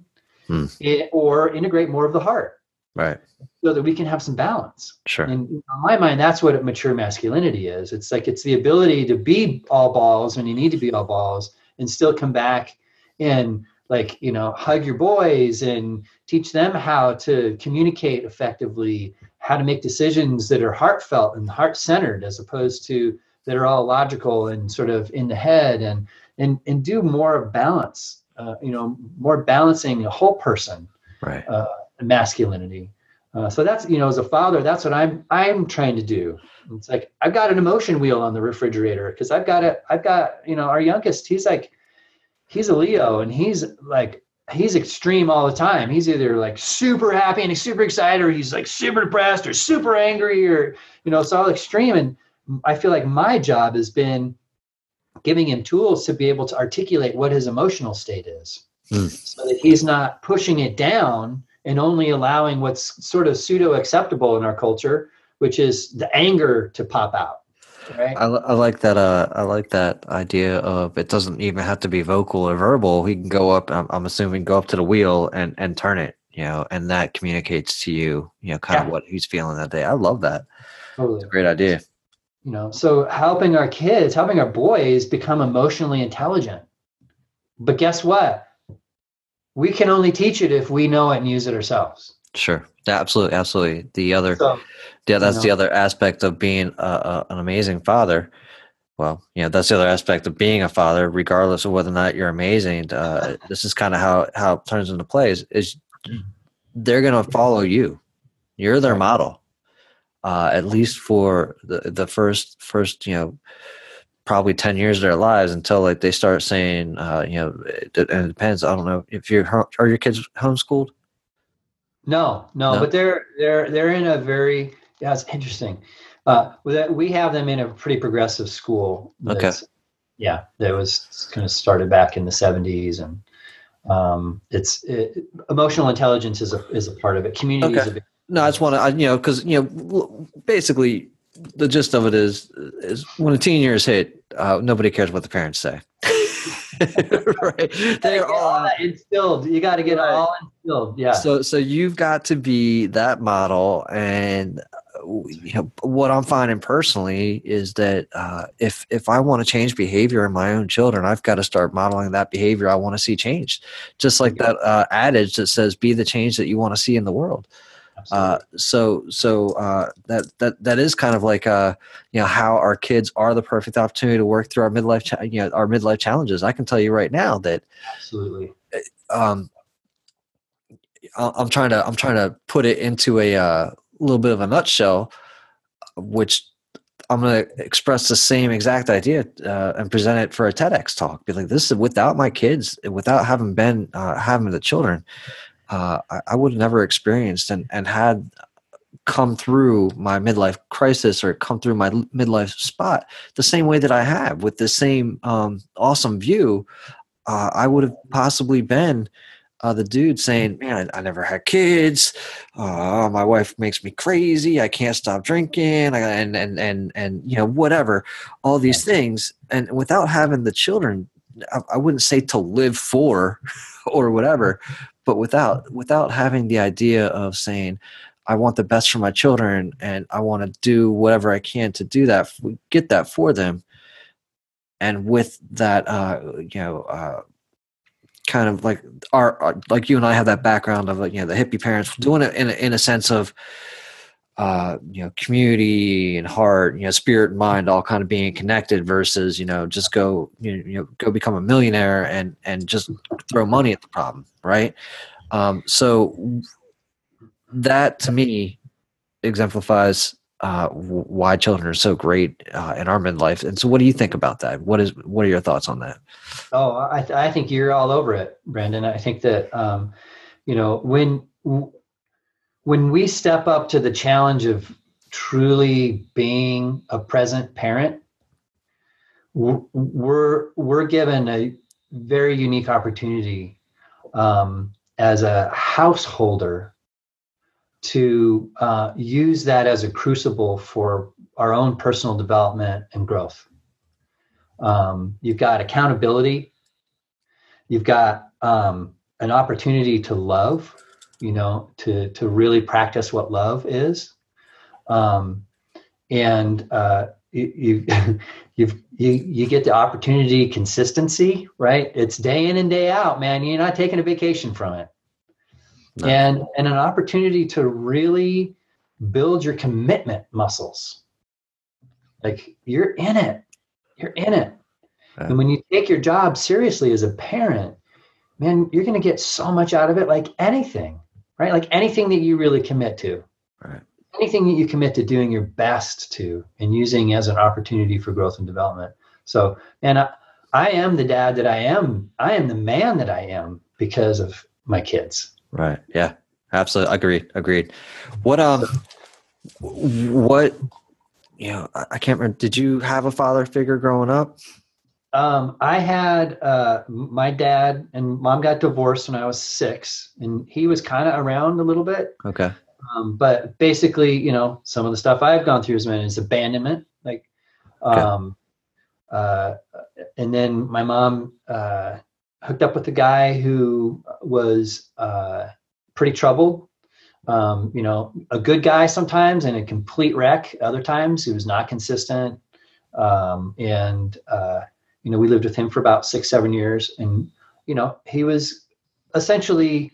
or integrate more of the heart? Right. So that we can have some balance. Sure. And in my mind, that's what mature masculinity is. It's like, it's the ability to be all balls when you need to be all balls, and still come back and, like, hug your boys and teach them how to communicate effectively, how to make decisions that are heartfelt and heart-centered, as opposed to that are all logical and sort of in the head, and do more of balance, more balancing a whole person, Right. Masculinity. So that's, as a father, that's what I'm trying to do. It's like, I've got an emotion wheel on the refrigerator, because I've got our youngest, he's a Leo, and he's extreme all the time. He's either like super happy and he's super excited, or he's like super depressed or super angry, or, it's all extreme. And I feel like my job has been giving him tools to be able to articulate what his emotional state is, so that he's not pushing it down and only allowing what's sort of pseudo acceptable in our culture, which is the anger to pop out. Right. I like that. I like that idea of, it doesn't even have to be vocal or verbal. He can go up. I'm assuming go up to the wheel and turn it. And that communicates to you. Kind of what he's feeling that day. I love that. Totally. It's a great idea. So helping our boys become emotionally intelligent. But guess what? We can only teach it if we know it and use it ourselves. Sure. Yeah, absolutely. Absolutely. The other aspect of being an amazing father. Well, that's the other aspect of being a father, regardless of whether or not you're amazing. This is kind of how it turns into plays, is they're going to follow you. You're their model, at least for the first, probably 10 years of their lives, until like they start saying, and it depends. I don't know if are your kids homeschooled? No, but they're in a very, it's interesting. We have them in a pretty progressive school. Okay. That was kind of started back in the 70s, and emotional intelligence is a part of it. Community is a big. No, I just want to, because basically the gist of it is when the teen years hit, nobody cares what the parents say. Right. They're all instilled. You got to get all instilled. Yeah. So you've got to be that model. And what I'm finding personally is that if I want to change behavior in my own children, I've got to start modeling that behavior I want to see changed. Just like that adage that says, be the change that you want to see in the world. So that is kind of like how our kids are the perfect opportunity to work through our midlife our midlife challenges. I can tell you right now that absolutely. I'm trying to put it into a little bit of a nutshell, which I'm going to express the same exact idea and present it for a TEDx talk. Be like, this is without my kids, without having the children. I would have never experienced and had come through my midlife crisis or come through my midlife spot the same way that I have, with the same awesome view. I would have possibly been the dude saying, man, I never had kids. My wife makes me crazy. I can't stop drinking. And whatever, all these things. And without having the children, I wouldn't say to live for or whatever, but without having the idea of saying, I want the best for my children and I want to do whatever I can to do that, get that for them. And with that, kind of like like you and I have that background of the hippie parents doing it in a sense of community and heart, spirit and mind all kind of being connected versus just go become a millionaire and just throw money at the problem, right? So that to me exemplifies why children are so great in our midlife. And so what do you think about that? What are your thoughts on that? Oh, I think you're all over it, Brandon. I think that, when we step up to the challenge of truly being a present parent, we're given a very unique opportunity as a householder to use that as a crucible for our own personal development and growth. You've got accountability. You've got an opportunity to love, to really practice what love is. And you get the opportunity, consistency, right? It's day in and day out, man. You're not taking a vacation from it. No. And an opportunity to really build your commitment muscles. Like you're in it. And when you take your job seriously as a parent, man, you're going to get so much out of it, like anything, right? Like anything that you really commit to. Right. Anything that you commit to doing your best to and using as an opportunity for growth and development. So, and I am the dad that I am. I am the man that I am because of my kids. Right. Yeah, absolutely. Agreed. What, I can't remember. Did you have a father figure growing up? I had, my dad and mom got divorced when I was 6, and he was kind of around a little bit. Okay. But basically, some of the stuff I've gone through is abandonment. Like, and then my mom hooked up with a guy who was pretty troubled. A good guy sometimes and a complete wreck other times. He was not consistent. We lived with him for about 6-7 years, and he was essentially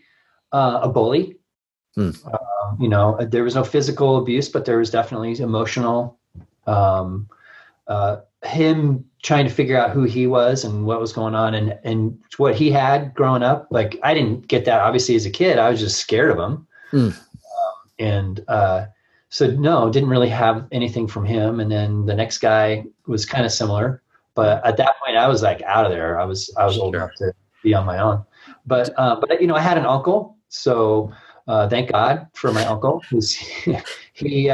a bully. There was no physical abuse, but there was definitely emotional. Him trying to figure out who he was and what was going on, and what he had growing up. Like I didn't get that obviously as a kid. I was just scared of him, so no, didn't really have anything from him. And then the next guy was kind of similar. But at that point, I was like out of there. I was old enough to be on my own. But I had an uncle, so thank God for my uncle. He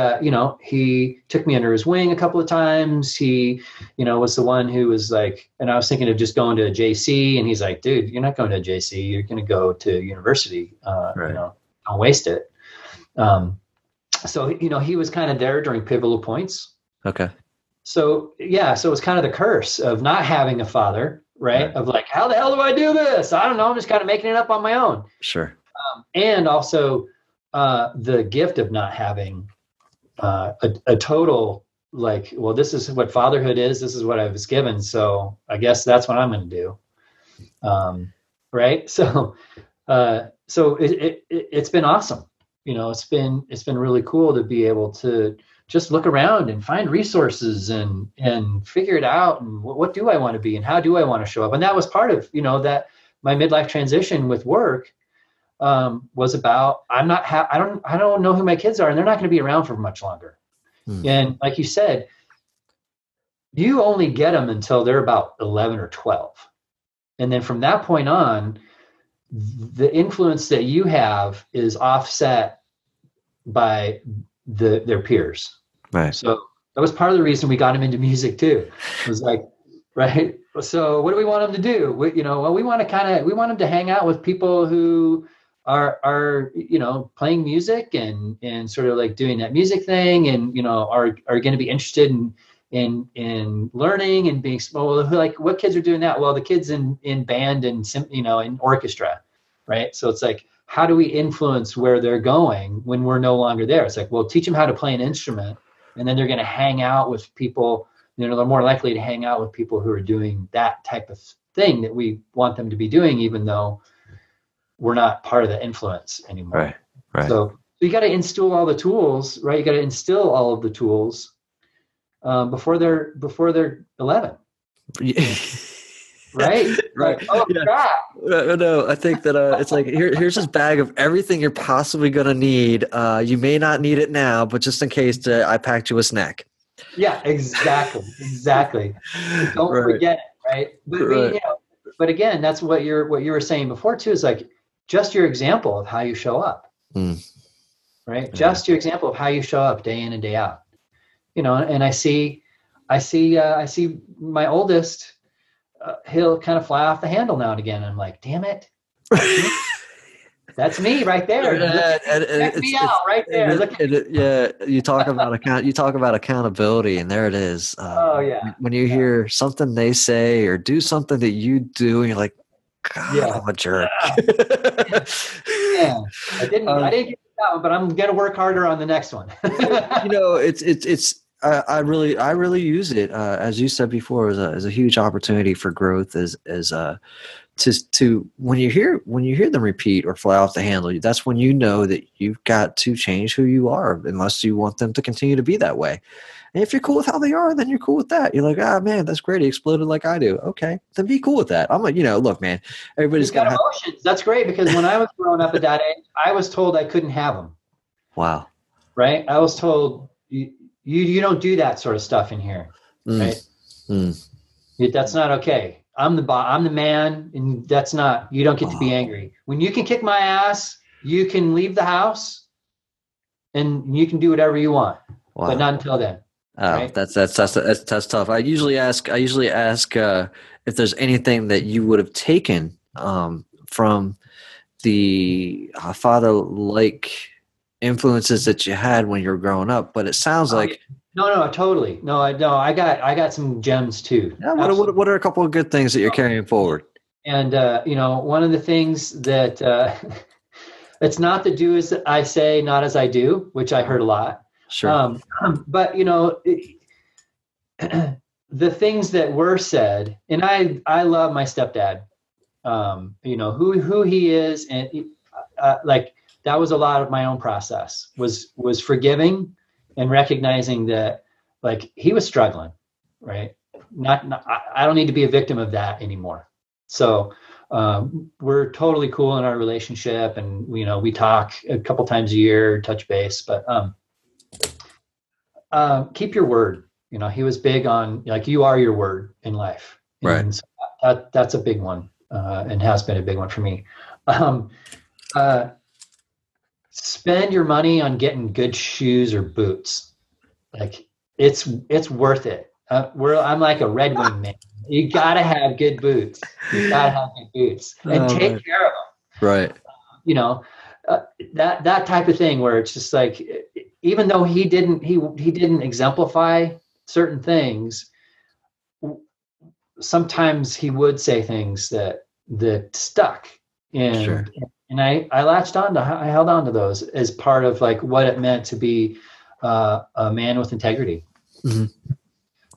took me under his wing a couple of times. He, was the one who was like, and I was thinking of just going to a JC, and he's like, dude, you're not going to a JC. You're going to go to university. Right. Don't waste it. So he was kind of there during pivotal points. Okay. So it was kind of the curse of not having a father, right? Of like, how the hell do I do this? I don't know. I'm just kind of making it up on my own. Sure. And also the gift of not having a total, like, well, this is what fatherhood is. This is what I was given. So I guess that's what I'm going to do. Right. So it's been awesome. It's been really cool to be able to just look around and find resources and figure it out. And what do I want to be and how do I want to show up? And that was part of, that my midlife transition with work was about, I don't know who my kids are, and they're not going to be around for much longer. And like you said, you only get them until they're about 11 or 12. And then from that point on, the influence that you have is offset by their peers. Right. So that was part of the reason we got him into music too. It was like, right. So what do we want him to do? We want him to hang out with people who are playing music and sort of like doing that music thing, and are going to be interested in learning and being small. Like what kids are doing that? Well, the kids in band and in orchestra, right? So it's like, how do we influence where they're going when we're no longer there? It's like, well, teach them how to play an instrument, and then they're going to hang out with people. They're more likely to hang out with people who are doing that type of thing that we want them to be doing, even though we're not part of the influence anymore. Right. So you got to instill all the tools, right? You got to instill all of the tools before they're 11. right? Right. Like, oh, Yeah. crap. No, I think that it's like here's this bag of everything you're possibly gonna need. You may not need it now, but just in case, I packed you a snack. Yeah, exactly. Exactly. Don't Right. forget it, right? But Right. but again, that's what you were saying before too, is like just your example of how you show up, Mm. right? Yeah. Just your example of how you show up day in and day out. And I see my oldest, he'll kind of fly off the handle now and again. I'm like, damn it, that's me. That's me right there. Check me out right there. Look at Yeah, you talk about accountability, and there it is. Oh yeah. When you hear something they say or do something that you do, and you're like, God, Yeah. I'm a jerk. Yeah. I didn't get that one, but I'm gonna work harder on the next one. I really use it, as you said before, as a huge opportunity for growth, to when you hear them repeat or fly off the handle, that's when you know that you've got to change who you are, unless you want them to continue to be that way. And if you're cool with how they are, then you're cool with that. You're like, man, that's great. He exploded like I do. Okay, then be cool with that. I'm like, look, man, everybody's You've got got emotions. That's great, because when I was growing up at that age, I was told I couldn't have them. Wow. Right? I was told you don't do that sort of stuff in here. Right? That's not okay. I'm the man, and that's not. You don't get to be angry. When you can kick my ass, you can leave the house, and you can do whatever you want. Wow. But not until then. Oh, right? that's tough. I usually ask if there's anything that you would have taken from the father-like influences that you had when you were growing up, but it sounds like no, totally. No, I got some gems too. Yeah, what are a couple of good things that you're carrying forward? And one of the things that it's not to do as I say, not as I do, which I heard a lot. Sure. But the things that were said, and I love my stepdad. Who he is, and like that was a lot of my own process. Was forgiving and recognizing that like he was struggling, right? I don't need to be a victim of that anymore. So we're totally cool in our relationship, and we talk a couple times a year, touch base, but keep your word. He was big on like you are your word in life, right? And so that's a big one, and has been a big one for me. Spend your money on getting good shoes or boots. Like it's worth it. I'm like a Red Wing man. You gotta have good boots. You gotta have good boots and take care of them. Right. That type of thing where it's just like, even though he didn't exemplify certain things, sometimes he would say things that stuck. And sure. And I held on to those as part of like what it meant to be a man with integrity. Mm-hmm.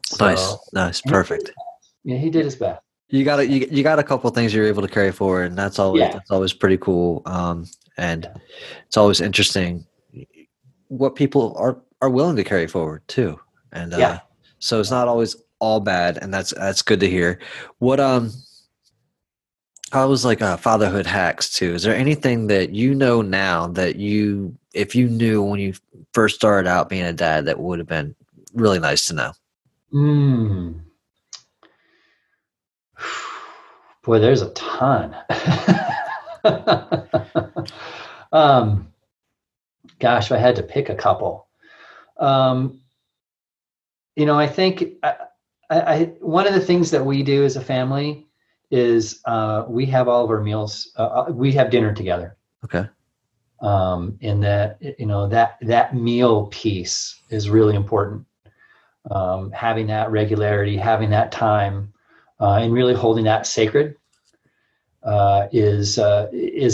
So, nice, perfect. He did his best. You got a couple of things you're able to carry forward, and that's always pretty cool. And it's always interesting what people are willing to carry forward too. And so it's not always all bad, and that's good to hear. What I was like fatherhood hacks too. Is there anything that now that if you knew when you first started out being a dad, that would have been really nice to know? Boy, there's a ton. Gosh, if I had to pick a couple, I think I one of the things that we do as a family is we have all of our meals. We have dinner together. Okay. And that meal piece is really important. Having that regularity, having that time, and really holding that sacred is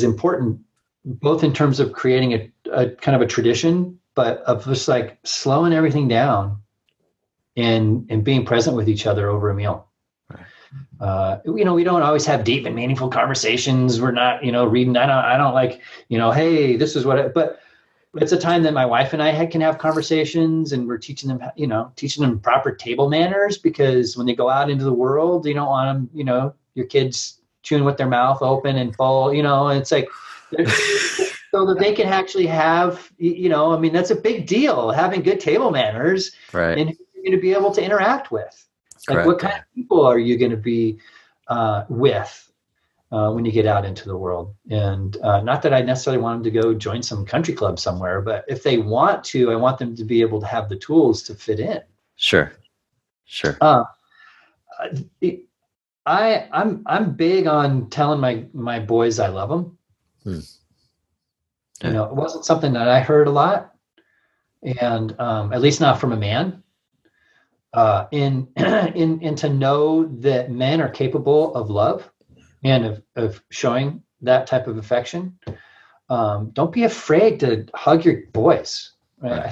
important, both in terms of creating a kind of a tradition, but of just like slowing everything down and being present with each other over a meal. We don't always have deep and meaningful conversations. We're not, reading. I don't like, hey, this is but it's a time that my wife and I can have conversations, and we're teaching them proper table manners, because when they go out into the world, you don't want them, your kids chewing with their mouth open and full, and it's like, so that they can actually have, I mean, that's a big deal, having good table manners, right? And who you're going to be able to interact with. Like, Correct. what kind of people are you going to be with when you get out into the world? And not that I necessarily want them to go join some country club somewhere, but if they want to, I want them to be able to have the tools to fit in. Sure. I'm big on telling my boys I love them. Yeah. It wasn't something that I heard a lot, and at least not from a man. And to know that men are capable of love and of showing that type of affection. Don't be afraid to hug your boys. Right? I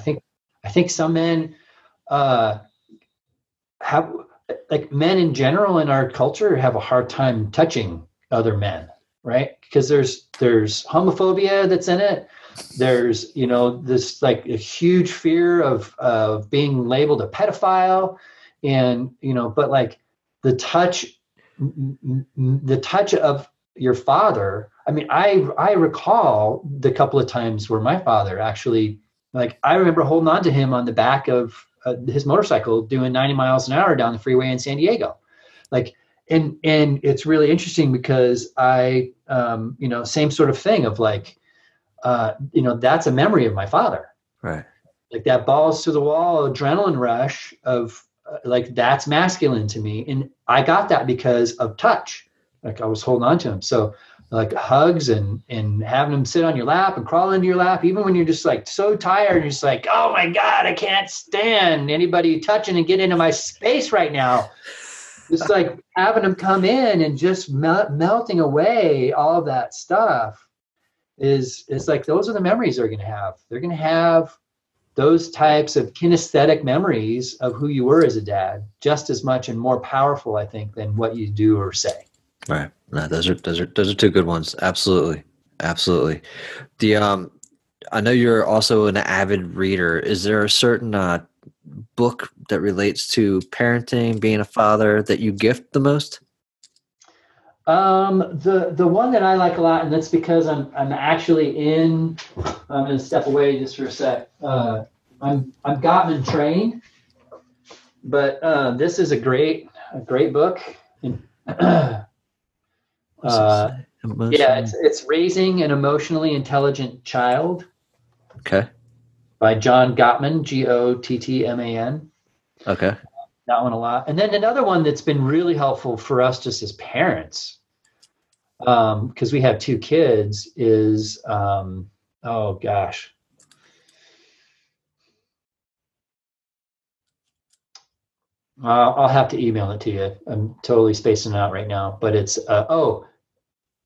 think some men have, like, men in general in our culture have a hard time touching other men, right? Because there's homophobia that's in it. There's, this like a huge fear of being labeled a pedophile, and, but like the touch of your father. I mean, I recall the couple of times where my father actually, like, I remember holding on to him on the back of his motorcycle doing 90 miles an hour down the freeway in San Diego. Like, and it's really interesting because I, same sort of thing of like, that's a memory of my father. Right. Like that balls to the wall adrenaline rush of like, that's masculine to me. And I got that because of touch. Like, I was holding on to him. So like hugs and having him sit on your lap and crawl into your lap, even when you're just like so tired, and you're just like, oh my God, I can't stand anybody touching and get into my space right now. Just like having them come in and just melting away all of that stuff is like, those are the memories they're going to have. They're going to have those types of kinesthetic memories of who you were as a dad, just as much and more powerful, I think, than what you do or say. Right. No, those are two good ones. Absolutely. I know you're also an avid reader. Is there a certain book that relates to parenting, being a father, that you gift the most? The one that I like a lot, and that's because I'm actually I'm going to step away just for a sec. I'm Gottman trained, but this is a great book. It's Raising an Emotionally Intelligent Child. Okay. By John Gottman, Gottman. Okay. That one a lot. And then another one that's been really helpful for us just as parents, because we have 2 kids, is, oh gosh. I'll have to email it to you. I'm totally spacing it out right now, but it's,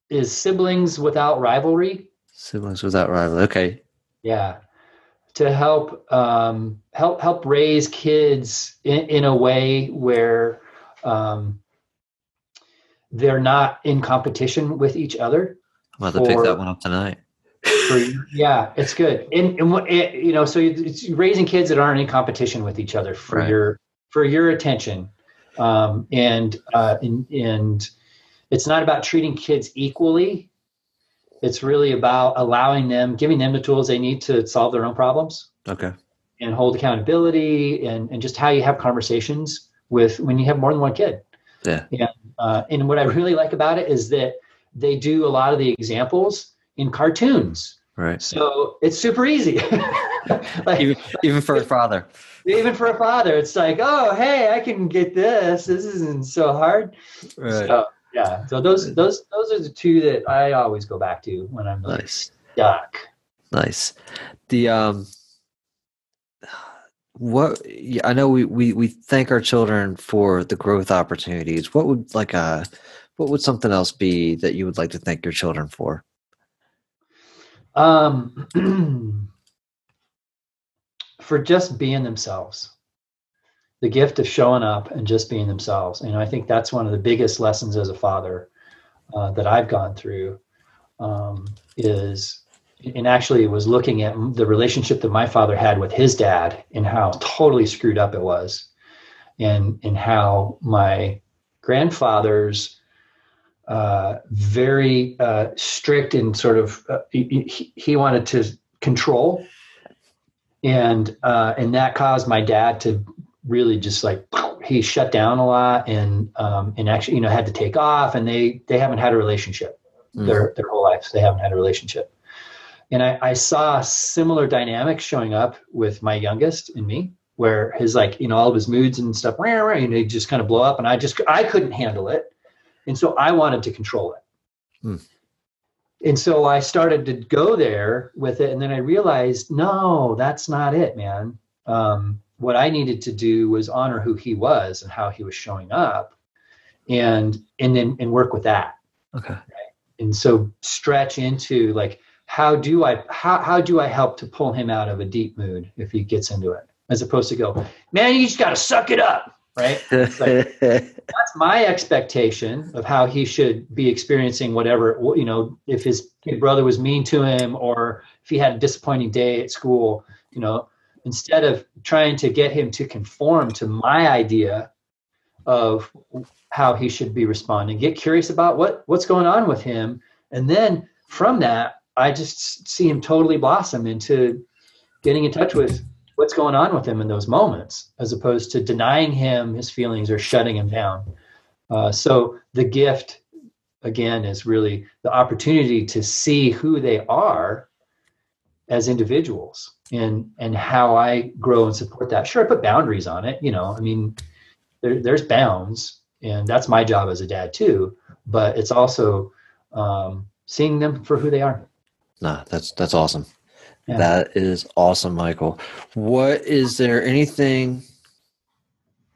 is Siblings Without Rivalry? Siblings Without Rivalry. Okay. Yeah. To help raise kids in a way where they're not in competition with each other. I'm about to pick that one up tonight. Yeah, it's good. So it's raising kids that aren't in competition with each other for your attention, and it's not about treating kids equally. It's really about giving them the tools they need to solve their own problems. Okay. And hold accountability, and just how you have conversations when you have more than one kid. Yeah. And what I really like about it is that they do a lot of the examples in cartoons. Right. So it's super easy. Like, even for a father. Even for a father, it's like, oh, hey, I can get this. This isn't so hard. Right. So, yeah. So those are the 2 that I always go back to when I'm like stuck. Nice. I know we thank our children for the growth opportunities. What would something else be that you would like to thank your children for? For just being themselves. The gift of showing up and just being themselves. And I think that's one of the biggest lessons as a father that I've gone through, and actually was looking at the relationship that my father had with his dad and how totally screwed up it was, and how my grandfather's very strict and sort of he wanted to control, and that caused my dad to really just like he shut down a lot, and actually had to take off, and they haven't had a relationship their whole lives. They haven't had a relationship, and I saw similar dynamics showing up with my youngest and me, where his all of his moods and stuff, they just kind of blow up, and I couldn't handle it. And so I wanted to control it. And so I started to go there with it. And then I realized, no, that's not it, man. What I needed to do was honor who he was and how he was showing up, and work with that. Okay. Right? And so stretch into how do I help to pull him out of a deep mood if he gets into it, as opposed to go, man, you just got to suck it up. Right. That's my expectation of how he should be experiencing whatever, if his kid brother was mean to him, or if he had a disappointing day at school, instead of trying to get him to conform to my idea of how he should be responding, get curious about what's going on with him. And then from that, I just see him totally blossom into getting in touch with what's going on with him in those moments, as opposed to denying him his feelings or shutting him down. So the gift, again, is really the opportunity to see who they are as individuals, and how I grow and support that. Sure, I put boundaries on it. There's bounds, and that's my job as a dad too. But it's also seeing them for who they are. No, that's awesome. Yeah. That is awesome, Michael. Is there anything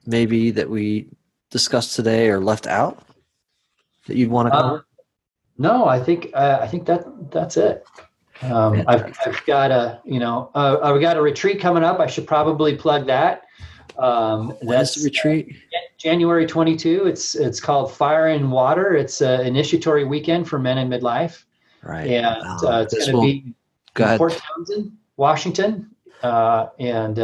maybe that we discussed today or left out that you'd want to cover? No, I think that's it. I've got I've got a retreat coming up. I should probably plug that. That's the retreat. January 22. It's called Fire and Water. It's an initiatory weekend for men in midlife. Right. And it's going to be in Port Townsend, Washington, and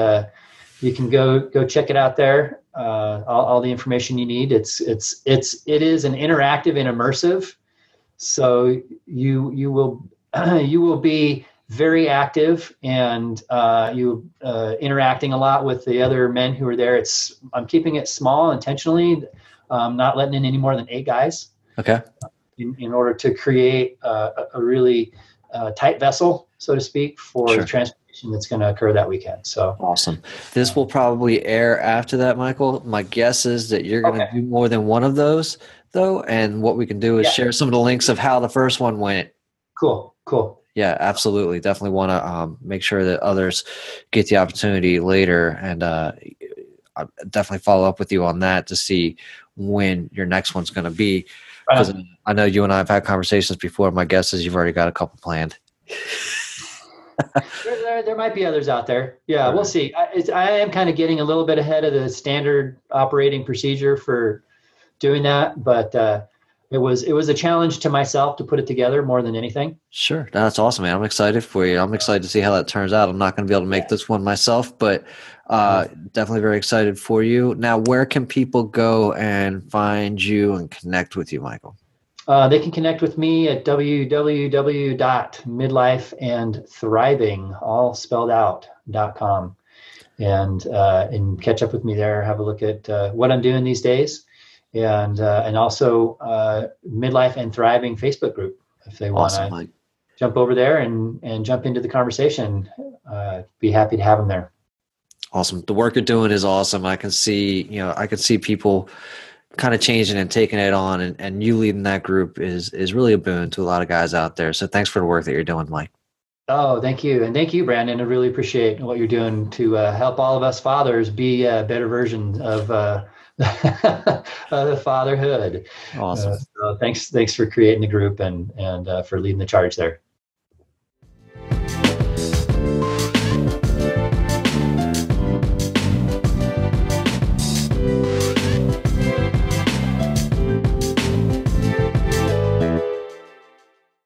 you can go check it out there. All the information you need. It is an interactive and immersive, so you will be very active, and interacting a lot with the other men who are there. I'm keeping it small intentionally, not letting in any more than 8 guys. Okay. In order to create a really tight vessel, so to speak, for the transformation that's going to occur that weekend. So awesome. This will probably air after that, Michael. My guess is that you're going to do more than one of those, though. And what we can do is share some of the links of how the first one went. Cool. Yeah, absolutely. Definitely want to make sure that others get the opportunity later, and I'll definitely follow up with you on that to see when your next one's going to be. Because I know you and I have had conversations before. My guess is you've already got a couple planned. There might be others out there. Yeah, we'll see. I am kind of getting a little bit ahead of the standard operating procedure for doing that, but it was a challenge to myself to put it together more than anything. Sure. That's awesome, man. I'm excited for you. I'm excited to see how that turns out. I'm not going to be able to make this one myself, but definitely very excited for you. Now, where can people go and find you and connect with you, Michael? They can connect with me at www.midlifeandthriving, all spelled out.com, and catch up with me there. Have a look at what I'm doing these days, and also Midlife and Thriving Facebook group if they want to jump over there and jump into the conversation. Be happy to have them there. Awesome. The work you're doing is awesome. I can see people kind of changing and taking it on, and you leading that group is really a boon to a lot of guys out there. So thanks for the work that you're doing, Mike. Oh, thank you. And thank you, Brandon. I really appreciate what you're doing to help all of us fathers be a better version of the fatherhood. Awesome. So thanks for creating the group and for leading the charge there.